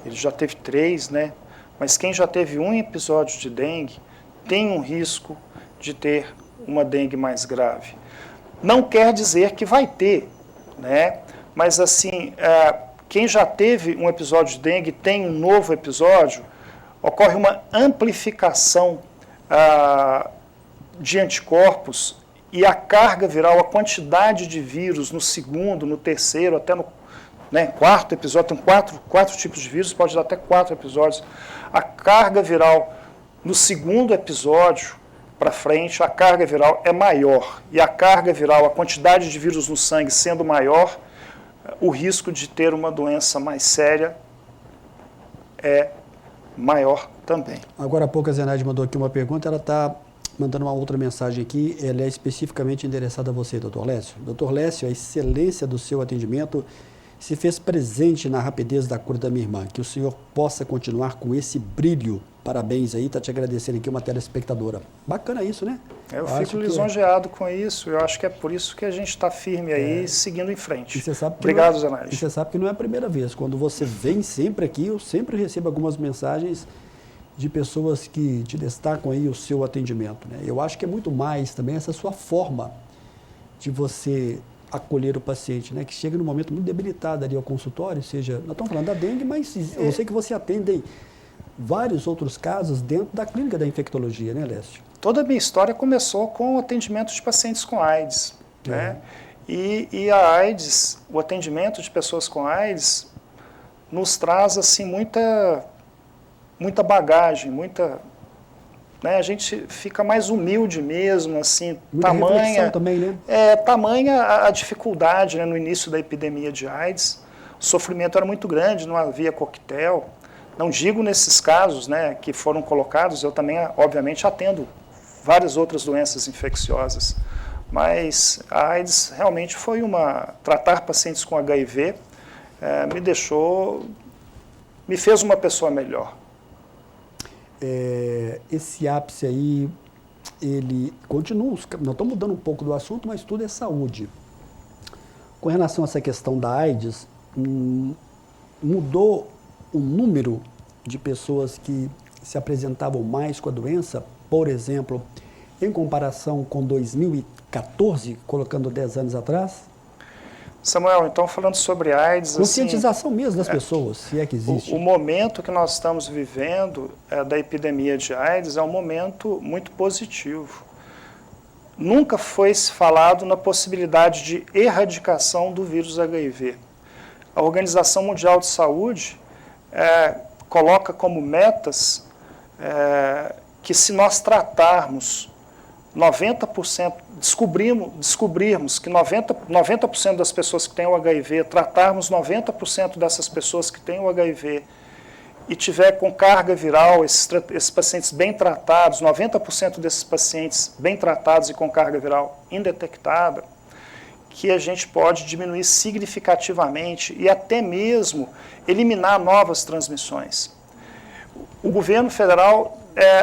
ele já teve 3, né? Mas quem já teve um episódio de dengue tem um risco de ter uma dengue mais grave. Não quer dizer que vai ter, né? Mas assim, quem já teve um episódio de dengue tem um novo episódio, ocorre uma amplificação de anticorpos e a carga viral, a quantidade de vírus no segundo, no terceiro, até no quarto episódio, tem quatro tipos de vírus, pode dar até 4 episódios. A carga viral no segundo episódio para frente, a carga viral é maior. E a carga viral, a quantidade de vírus no sangue sendo maior, o risco de ter uma doença mais séria é maior também. Agora há pouco a Zenaide mandou aqui uma pergunta, ela está mandando uma outra mensagem aqui, ela é especificamente endereçada a você, doutor Lécio. Doutor Lécio, a excelência do seu atendimento se fez presente na rapidez da cura da minha irmã. Que o senhor possa continuar com esse brilho. Parabéns aí, está te agradecendo aqui uma telespectadora. Bacana isso, né? Eu fico lisonjeado com isso, eu acho que é por isso que a gente está firme aí, seguindo em frente. Obrigado, Zenaide. E você sabe que não é a primeira vez. Quando você vem sempre aqui, eu sempre recebo algumas mensagens de pessoas que te destacam aí o seu atendimento, né? Eu acho que é muito mais também essa sua forma de você acolher o paciente, né? Que chega num momento muito debilitado ali ao consultório, seja, nós estamos falando da dengue, mas eu sei que você atende vários outros casos dentro da clínica da infectologia, né, Lécio? Toda a minha história começou com o atendimento de pacientes com AIDS, né? E a AIDS, o atendimento de pessoas com AIDS nos traz, assim, muita bagagem, né, a gente fica mais humilde mesmo, assim, tamanha também, né? Tamanha a dificuldade, né, no início da epidemia de AIDS, o sofrimento era muito grande, não havia coquetel. Não digo nesses casos, né, que foram colocados, eu também, obviamente, atendo várias outras doenças infecciosas, mas a AIDS realmente foi tratar pacientes com HIV me fez uma pessoa melhor. Esse ápice aí, ele continua, nós estamos mudando um pouco do assunto, mas tudo é saúde. Com relação a essa questão da AIDS, mudou o número de pessoas que se apresentavam mais com a doença, por exemplo, em comparação com 2014, colocando 10 anos atrás? Samuel, então falando sobre AIDS... Conscientização mesmo das pessoas, se é que existe. O momento que nós estamos vivendo da epidemia de AIDS é um momento muito positivo. Nunca foi se falado na possibilidade de erradicação do vírus HIV. A Organização Mundial de Saúde coloca como metas que se nós tratarmos 90%, descobrirmos que 90% das pessoas que têm o HIV, tratarmos 90% dessas pessoas que têm o HIV e tiver com carga viral, esses pacientes bem tratados, 90% desses pacientes bem tratados e com carga viral indetectada, que a gente pode diminuir significativamente e até mesmo eliminar novas transmissões. O governo federal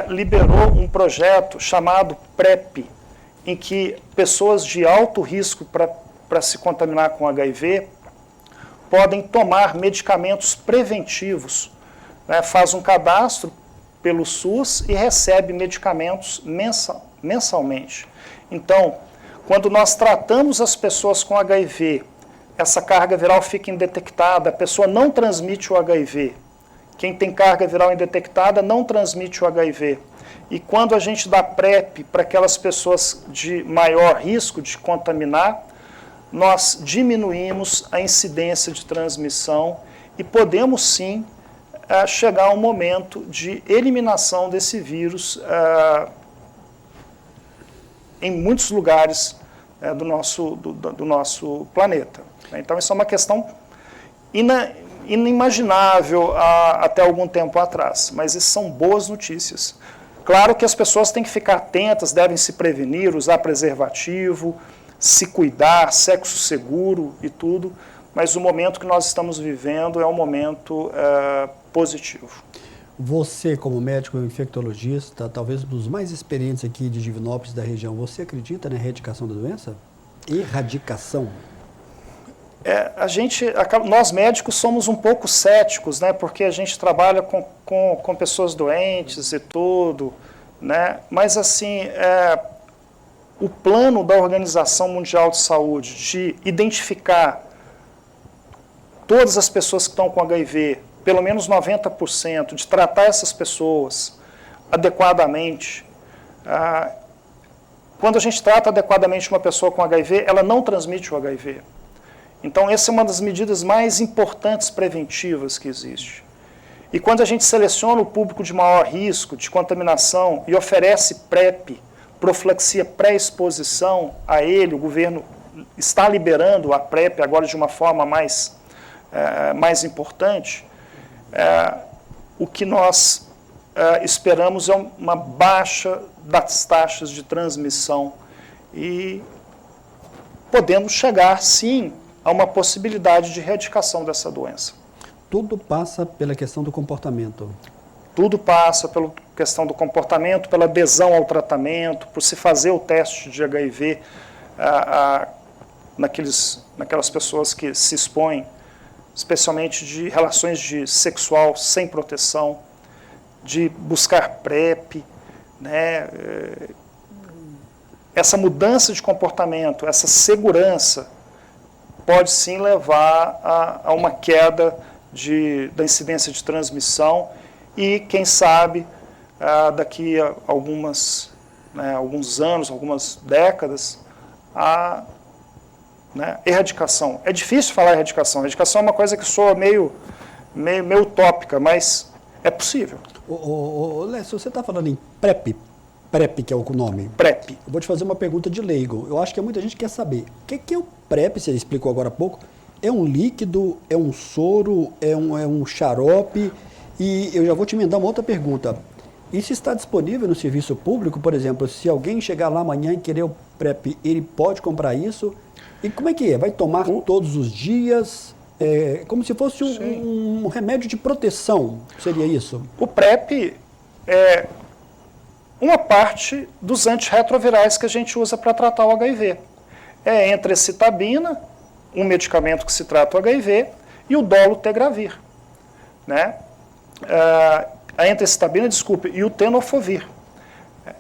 liberou um projeto chamado PrEP, em que pessoas de alto risco para se contaminar com HIV podem tomar medicamentos preventivos, né, faz um cadastro pelo SUS e recebe medicamentos mensalmente. Então, quando nós tratamos as pessoas com HIV, essa carga viral fica indetectada, a pessoa não transmite o HIV. Quem tem carga viral indetectada não transmite o HIV. E quando a gente dá PrEP para aquelas pessoas de maior risco de contaminar, nós diminuímos a incidência de transmissão e podemos sim chegar a um momento de eliminação desse vírus em muitos lugares do nosso planeta. Então, isso é uma questão inimaginável até algum tempo atrás, mas isso são boas notícias. Claro que as pessoas têm que ficar atentas, devem se prevenir, usar preservativo, se cuidar, sexo seguro e tudo, mas o momento que nós estamos vivendo é um momento positivo. Você, como médico infectologista, talvez um dos mais experientes aqui de Divinópolis da região, você acredita na erradicação da doença? Erradicação? Nós médicos somos um pouco céticos, né, porque a gente trabalha com pessoas doentes e tudo, né, mas assim, o plano da Organização Mundial de Saúde de identificar todas as pessoas que estão com HIV, pelo menos 90%, de tratar essas pessoas adequadamente. Quando a gente trata adequadamente uma pessoa com HIV, ela não transmite o HIV. Então, essa é uma das medidas mais importantes preventivas que existe. E quando a gente seleciona o público de maior risco de contaminação e oferece PrEP, profilaxia pré-exposição a ele, o governo está liberando a PrEP agora de uma forma mais importante, o que nós esperamos é uma baixa das taxas de transmissão e podemos chegar, sim, a uma possibilidade de erradicação dessa doença. Tudo passa pela questão do comportamento. Tudo passa pela questão do comportamento, pela adesão ao tratamento, por se fazer o teste de HIV naquelas pessoas que se expõem, especialmente de relações sexual sem proteção, de buscar PrEP, né? Essa mudança de comportamento, essa segurança, pode sim levar a uma queda da incidência de transmissão e, quem sabe, daqui a alguns anos, algumas décadas, a erradicação. É difícil falar erradicação. Erradicação é uma coisa que soa meio utópica, mas é possível. Lécio, você está falando em PrEP, que é o nome? PrEP. Eu vou te fazer uma pergunta de leigo. Eu acho que muita gente quer saber. O que é o PrEP, você explicou agora há pouco? É um líquido, é um soro, é um xarope? E eu já vou te emendar uma outra pergunta. Isso está disponível no serviço público? Por exemplo, se alguém chegar lá amanhã e querer o PrEP, ele pode comprar isso? E como é que é? Vai tomar todos os dias? Como se fosse um remédio de proteção, seria isso? O PrEP é uma parte dos antirretrovirais que a gente usa para tratar o HIV. É entrecitabina, um medicamento que se trata o HIV, e o dolutegravir, né? A entrecitabina, e o tenofovir.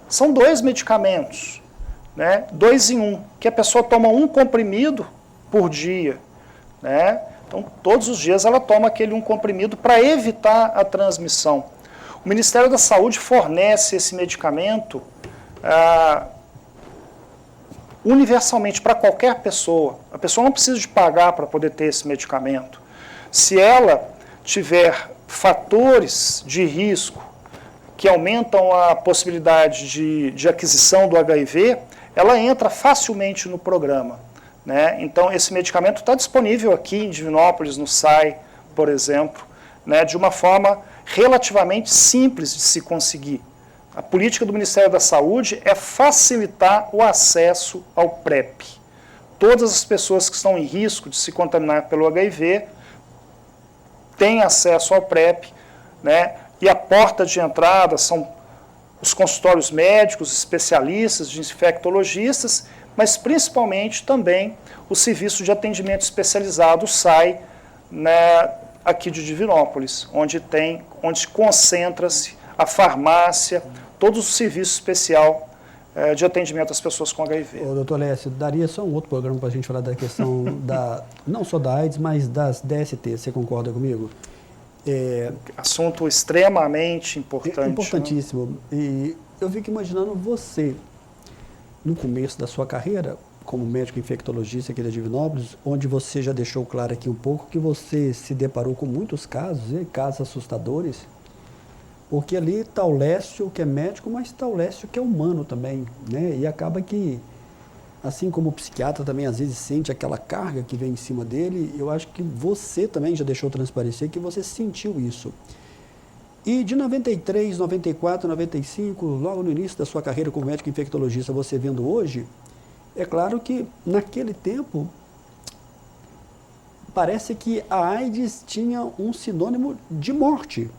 São 2 medicamentos, né? 2 em 1, que a pessoa toma um comprimido por dia, né? Então, todos os dias ela toma aquele um comprimido para evitar a transmissão. O Ministério da Saúde fornece esse medicamento universalmente para qualquer pessoa. A pessoa não precisa de pagar para poder ter esse medicamento. Se ela tiver fatores de risco que aumentam a possibilidade de aquisição do HIV, ela entra facilmente no programa, né? Então, esse medicamento está disponível aqui em Divinópolis, no SAI, por exemplo, né, de uma forma relativamente simples de se conseguir. A política do Ministério da Saúde é facilitar o acesso ao PrEP. Todas as pessoas que estão em risco de se contaminar pelo HIV têm acesso ao PrEP, né? E a porta de entrada são os consultórios médicos, especialistas, de infectologistas, mas principalmente também o serviço de atendimento especializado, o SAI, né, aqui de Divinópolis, onde concentra-se a farmácia, todo o serviço especial de atendimento às pessoas com HIV. Ô, doutor Lécio, daria só um outro programa para a gente falar da questão não só da AIDS, mas das DST, você concorda comigo? Assunto extremamente importante. Importantíssimo. Né? E eu fico imaginando você, no começo da sua carreira, como médico infectologista aqui da Divinópolis, onde você já deixou claro aqui um pouco que você se deparou com muitos casos, casos assustadores, porque ali está o Lécio, que é médico, mas está o Lécio, que é humano também, né? E acaba que, assim como o psiquiatra também às vezes sente aquela carga que vem em cima dele, eu acho que você também já deixou transparecer que você sentiu isso. E de 93, 94, 95, logo no início da sua carreira como médico infectologista, você vendo hoje, é claro que naquele tempo parece que a AIDS tinha um sinônimo de morte.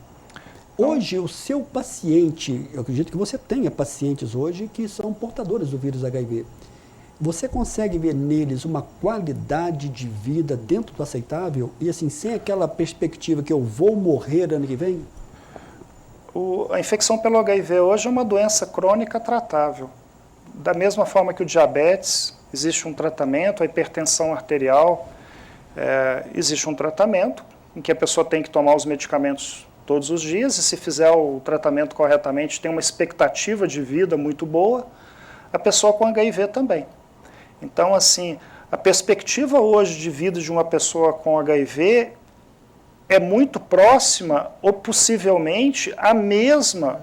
Hoje, o seu paciente, eu acredito que você tenha pacientes hoje que são portadores do vírus HIV. Você consegue ver neles uma qualidade de vida dentro do aceitável e assim, sem aquela perspectiva que eu vou morrer ano que vem? A infecção pelo HIV hoje é uma doença crônica tratável. Da mesma forma que o diabetes, existe um tratamento, a hipertensão arterial, existe um tratamento em que a pessoa tem que tomar os medicamentos todos os dias e se fizer o tratamento corretamente tem uma expectativa de vida muito boa, a pessoa com HIV também. Então, assim, a perspectiva hoje de vida de uma pessoa com HIV é muito próxima ou possivelmente a mesma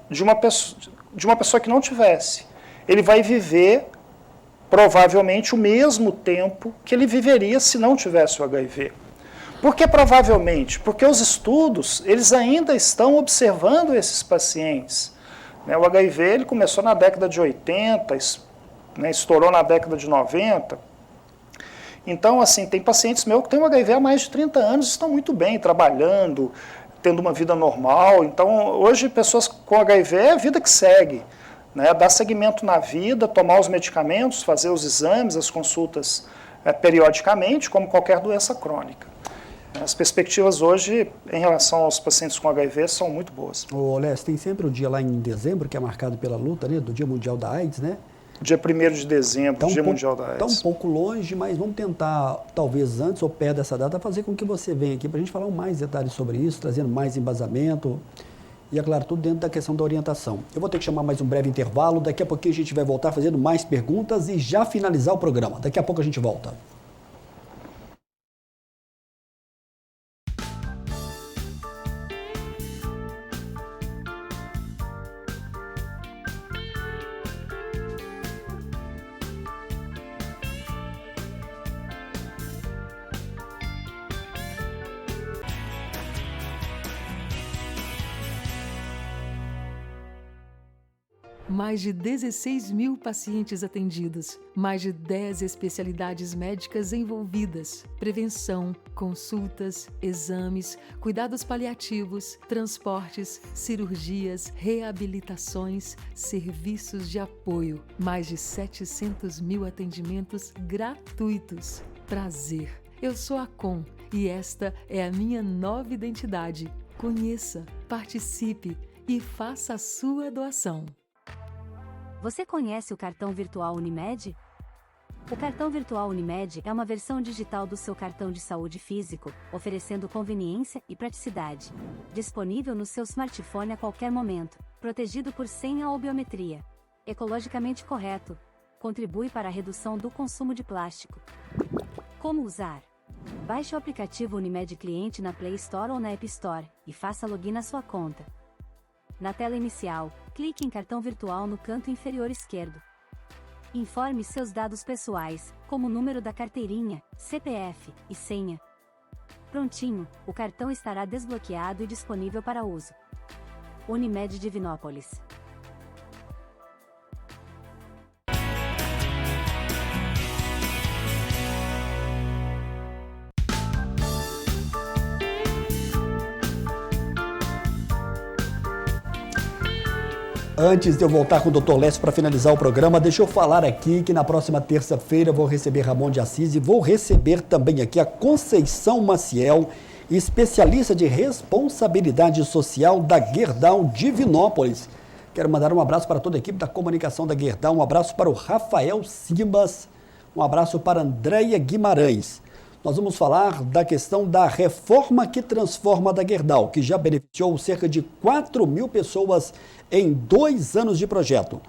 de uma pessoa que não tivesse. Ele vai viver provavelmente o mesmo tempo que ele viveria se não tivesse o HIV. Por que provavelmente? Porque os estudos, eles ainda estão observando esses pacientes. O HIV ele começou na década de 80, estourou na década de 90. Então, assim, tem pacientes meus que têm o HIV há mais de 30 anos e estão muito bem, trabalhando, tendo uma vida normal. Então, hoje, pessoas com HIV é a vida que segue. Dar seguimento na vida, tomar os medicamentos, fazer os exames, as consultas periodicamente, como qualquer doença crônica. As perspectivas hoje, em relação aos pacientes com HIV, são muito boas. Ô, Lécio, tem sempre o dia lá em dezembro, que é marcado pela luta, né, do Dia Mundial da AIDS, né? Dia 1º de dezembro, Dia Mundial da AIDS. Está um pouco longe, mas vamos tentar, talvez antes ou perto dessa data, fazer com que você venha aqui para a gente falar mais detalhes sobre isso, trazendo mais embasamento e, é claro, tudo dentro da questão da orientação. Eu vou ter que chamar mais um breve intervalo, daqui a pouquinho a gente vai voltar fazendo mais perguntas e já finalizar o programa. Daqui a pouco a gente volta. Mais de 16 mil pacientes atendidos, mais de 10 especialidades médicas envolvidas, prevenção, consultas, exames, cuidados paliativos, transportes, cirurgias, reabilitações, serviços de apoio, mais de 700 mil atendimentos gratuitos. Prazer! Eu sou a Com e esta é a minha nova identidade. Conheça, participe e faça a sua doação. Você conhece o cartão virtual Unimed? O cartão virtual Unimed é uma versão digital do seu cartão de saúde físico, oferecendo conveniência e praticidade. Disponível no seu smartphone a qualquer momento, protegido por senha ou biometria. Ecologicamente correto. Contribui para a redução do consumo de plástico. Como usar? Baixe o aplicativo Unimed Cliente na Play Store ou na App Store e faça login na sua conta. Na tela inicial, clique em cartão virtual no canto inferior esquerdo. Informe seus dados pessoais, como o número da carteirinha, CPF e senha. Prontinho, o cartão estará desbloqueado e disponível para uso. Unimed Divinópolis. Antes de eu voltar com o Dr. Lécio para finalizar o programa, deixa eu falar aqui que na próxima terça-feira vou receber Ramon de Assis e vou receber também aqui a Conceição Maciel, especialista de responsabilidade social da Gerdau Divinópolis. Quero mandar um abraço para toda a equipe da comunicação da Gerdau, um abraço para o Rafael Simas, um abraço para a Andréia Guimarães. Nós vamos falar da questão da reforma que transforma da Gerdau, que já beneficiou cerca de 4.000 pessoas em 2 anos de projeto.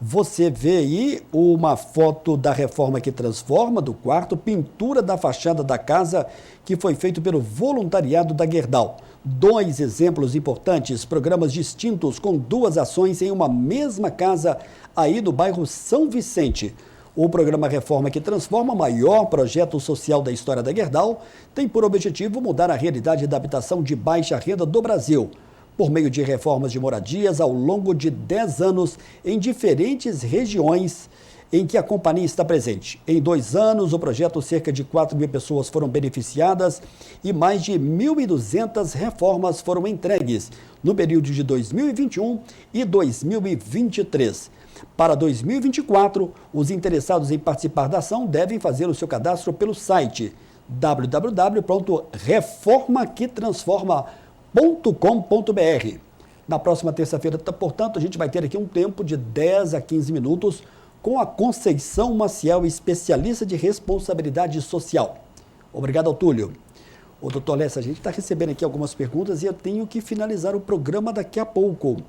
Você vê aí uma foto da reforma que transforma do quarto, pintura da fachada da casa que foi feito pelo voluntariado da Gerdau. 2 exemplos importantes, programas distintos com 2 ações em uma mesma casa aí no bairro São Vicente. O programa Reforma que Transforma, maior projeto social da história da Gerdau, tem por objetivo mudar a realidade da habitação de baixa renda do Brasil, por meio de reformas de moradias ao longo de 10 anos em diferentes regiões em que a companhia está presente. Em 2 anos, o projeto, cerca de 4.000 pessoas foram beneficiadas e mais de 1.200 reformas foram entregues no período de 2021 e 2023. Para 2024, os interessados em participar da ação devem fazer o seu cadastro pelo site www.reformaquetransforma.com.br. Na próxima terça-feira, portanto, a gente vai ter aqui um tempo de 10 a 15 minutos com a Conceição Maciel, especialista de responsabilidade social. Obrigado ao Túlio. Ô, doutor Lécio, a gente está recebendo aqui algumas perguntas e eu tenho que finalizar o programa daqui a pouco.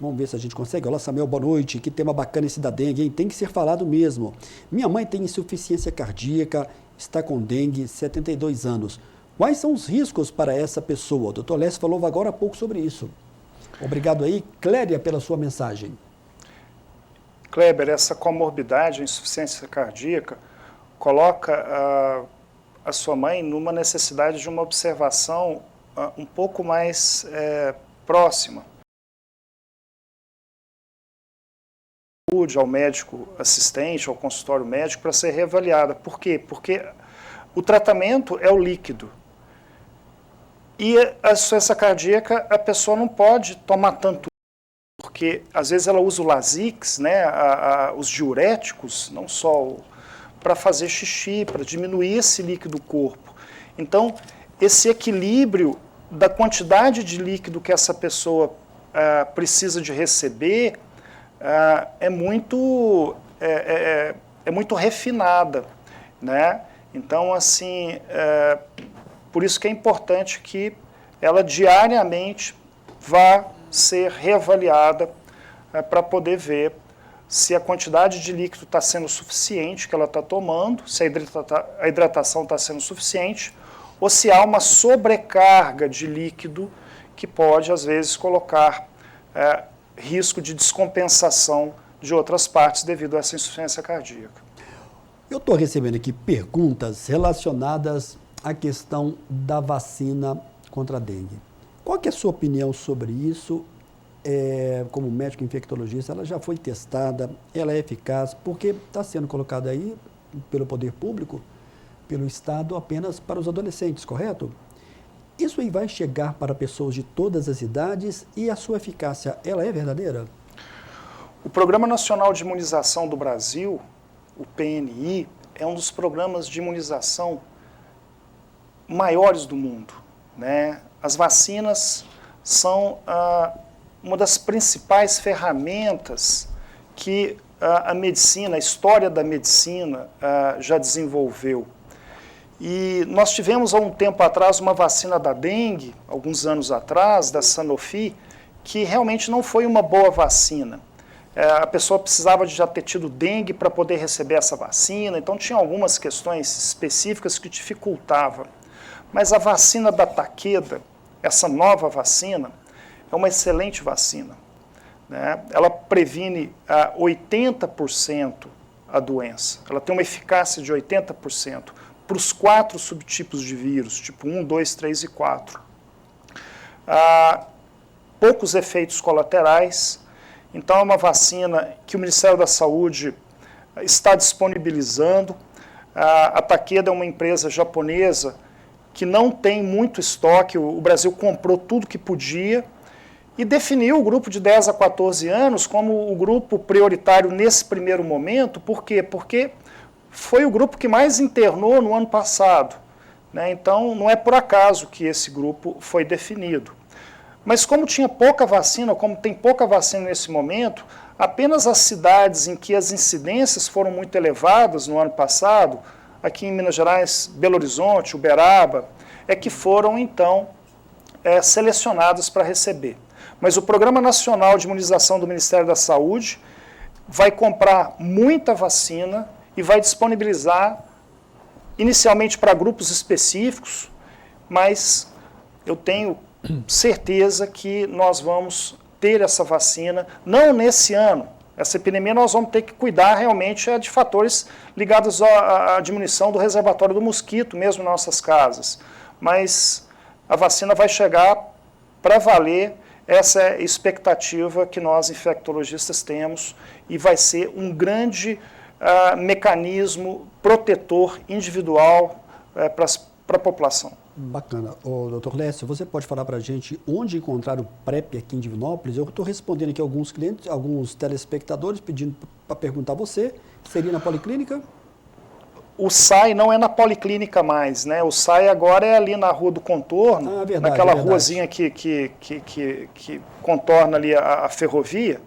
Vamos ver se a gente consegue. Olá, Samuel, boa noite. Que tema bacana esse da dengue, hein? Tem que ser falado mesmo. Minha mãe tem insuficiência cardíaca, está com dengue, 72 anos. Quais são os riscos para essa pessoa? O doutor Lécio falou agora há pouco sobre isso. Obrigado aí, Cléria, pela sua mensagem. Kleber, essa comorbidade, a insuficiência cardíaca, coloca a sua mãe numa necessidade de uma observação um pouco mais próxima. Ao médico assistente, ao consultório médico, para ser reavaliada. Por quê? Porque o tratamento é o líquido. E a insuficiência cardíaca, a pessoa não pode tomar tanto, porque às vezes ela usa o Lasix, né, os diuréticos, não só para fazer xixi, para diminuir esse líquido do corpo. Então, esse equilíbrio da quantidade de líquido que essa pessoa precisa de receber é muito refinada, né? Então, assim, por isso que é importante que ela diariamente vá ser reavaliada para poder ver se a quantidade de líquido está sendo suficiente que ela está tomando, se a hidratação está sendo suficiente, ou se há uma sobrecarga de líquido que pode, às vezes, colocar risco de descompensação de outras partes devido a essa insuficiência cardíaca. Eu estou recebendo aqui perguntas relacionadas à questão da vacina contra a dengue. Qual que é a sua opinião sobre isso? Como médico infectologista, ela já foi testada, ela é eficaz, porque está sendo colocada aí pelo poder público, pelo Estado, apenas para os adolescentes, correto? Isso aí vai chegar para pessoas de todas as idades e a sua eficácia, ela é verdadeira? O Programa Nacional de Imunização do Brasil, o PNI, é um dos programas de imunização maiores do mundo, né? As vacinas são uma das principais ferramentas que a medicina, a história da medicina já desenvolveu. E nós tivemos há um tempo atrás uma vacina da dengue, alguns anos atrás, da Sanofi, que realmente não foi uma boa vacina. A pessoa precisava de já ter tido dengue para poder receber essa vacina, então tinha algumas questões específicas que dificultavam. Mas a vacina da Takeda, essa nova vacina, é uma excelente vacina, né? Ela previne 80% a doença, ela tem uma eficácia de 80%. para os 4 subtipos de vírus, tipo 1, 2, 3 e 4. Poucos efeitos colaterais, então é uma vacina que o Ministério da Saúde está disponibilizando. A Takeda é uma empresa japonesa que não tem muito estoque, o Brasil comprou tudo que podia e definiu o grupo de 10 a 14 anos como o grupo prioritário nesse primeiro momento. Por quê? Porque foi o grupo que mais internou no ano passado, né? Então, não é por acaso que esse grupo foi definido. Mas como tinha pouca vacina, como tem pouca vacina nesse momento, apenas as cidades em que as incidências foram muito elevadas no ano passado, aqui em Minas Gerais, Belo Horizonte, Uberaba, é que foram, então, selecionadas para receber. Mas o Programa Nacional de Imunização do Ministério da Saúde vai comprar muita vacina e vai disponibilizar inicialmente para grupos específicos, mas eu tenho certeza que nós vamos ter essa vacina, não nesse ano. Essa epidemia nós vamos ter que cuidar realmente de fatores ligados à diminuição do reservatório do mosquito, mesmo em nossas casas. Mas a vacina vai chegar para valer, essa é a expectativa que nós infectologistas temos, e vai ser um grande mecanismo protetor individual para a população. Bacana. Dr. Lécio, você pode falar para a gente onde encontrar o PrEP aqui em Divinópolis? Eu estou respondendo aqui alguns clientes, alguns telespectadores pedindo para perguntar a você. Seria na Policlínica? O SAI não é na Policlínica mais, né? O SAI agora é ali na Rua do Contorno, naquela ruazinha que contorna ali a ferrovia.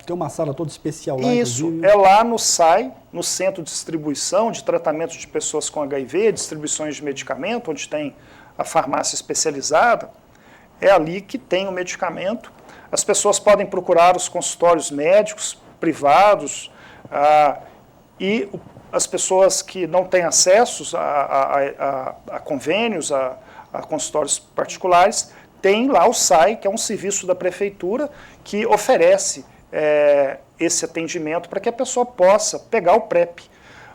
Tem uma sala toda especial lá. Isso, inclusive. é lá no SAI, no Centro de Distribuição de Tratamento de Pessoas com HIV, distribuições de medicamento, onde tem a farmácia especializada. É ali que tem o medicamento. As pessoas podem procurar os consultórios médicos privados e as pessoas que não têm acesso a convênios, a consultórios particulares, tem lá o SAI, que é um serviço da prefeitura que oferece esse atendimento para que a pessoa possa pegar o PrEP.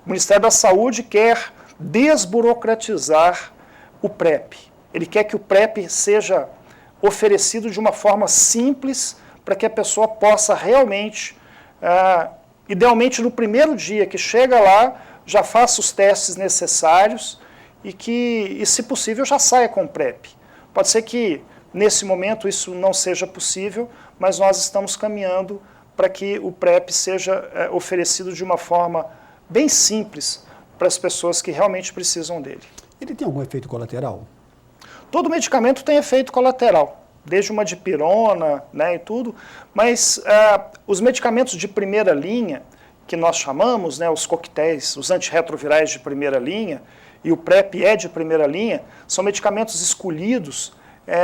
O Ministério da Saúde quer desburocratizar o PrEP. Ele quer que o PrEP seja oferecido de uma forma simples para que a pessoa possa realmente, idealmente no primeiro dia que chega lá, já faça os testes necessários e se possível, já saia com o PrEP. Pode ser que nesse momento isso não seja possível, mas nós estamos caminhando para que o PrEP seja oferecido de uma forma bem simples para as pessoas que realmente precisam dele. Ele tem algum efeito colateral? Todo medicamento tem efeito colateral, desde uma dipirona, né, e tudo, mas os medicamentos de primeira linha, que nós chamamos, né, os coquetéis, os antirretrovirais de primeira linha, e o PrEP é de primeira linha, são medicamentos escolhidos,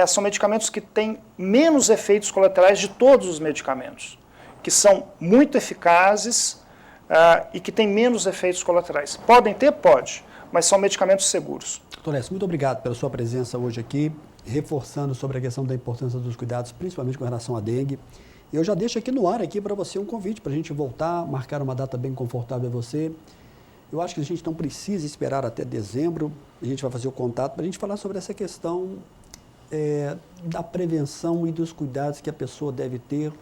são medicamentos que têm menos efeitos colaterais de todos os medicamentos, que são muito eficazes e que têm menos efeitos colaterais. Podem ter? Pode, mas são medicamentos seguros. Doutor Lécio, muito obrigado pela sua presença hoje aqui, reforçando sobre a questão da importância dos cuidados, principalmente com relação à dengue. Eu já deixo aqui no ar aqui para você um convite para a gente voltar, marcar uma data bem confortável a você. Eu acho que a gente não precisa esperar até dezembro, a gente vai fazer o contato para a gente falar sobre essa questão da prevenção e dos cuidados que a pessoa deve ter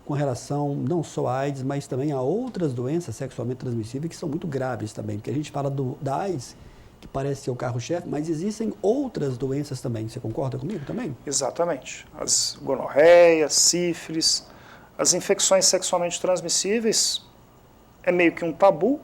com relação não só à AIDS, mas também a outras doenças sexualmente transmissíveis que são muito graves também, porque a gente fala da AIDS, que parece ser o carro-chefe, mas existem outras doenças também. Você concorda comigo também? Exatamente. As gonorreias, sífilis, as infecções sexualmente transmissíveis é meio que um tabu,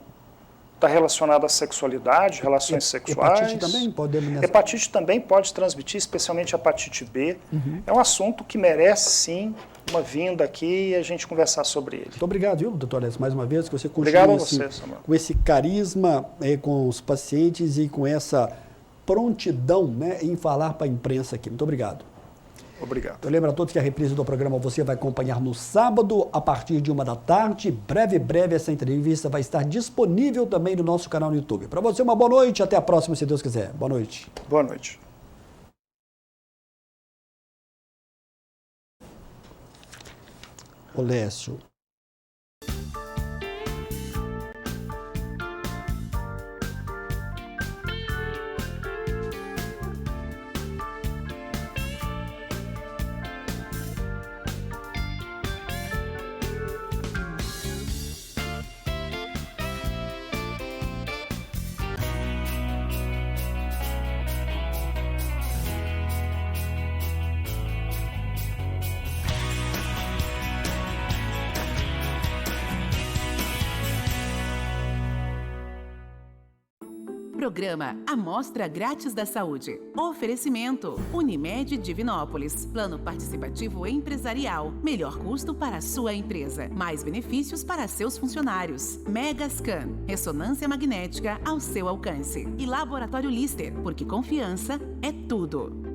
está relacionado à sexualidade, relações sexuais. Hepatite também pode... Hepatite também pode transmitir, especialmente a hepatite B. Uhum. É um assunto que merece, sim, uma vinda aqui e a gente conversar sobre ele. Muito obrigado, viu, doutor Lécio, mais uma vez, que você continue obrigado a você, Samuel, com esse carisma com os pacientes e com essa prontidão, né, em falar para a imprensa aqui. Muito obrigado. Obrigado. Eu lembro a todos que a reprise do programa você vai acompanhar no sábado, a partir de 13h. Breve essa entrevista vai estar disponível também no nosso canal no YouTube. Para você, uma boa noite, até a próxima, se Deus quiser. Boa noite. Boa noite. Ô Lécio, Programa Amostra Grátis da Saúde. Oferecimento Unimed Divinópolis. Plano participativo empresarial. Melhor custo para a sua empresa. Mais benefícios para seus funcionários. Megascan. Ressonância magnética ao seu alcance. E Laboratório Lister, porque confiança é tudo.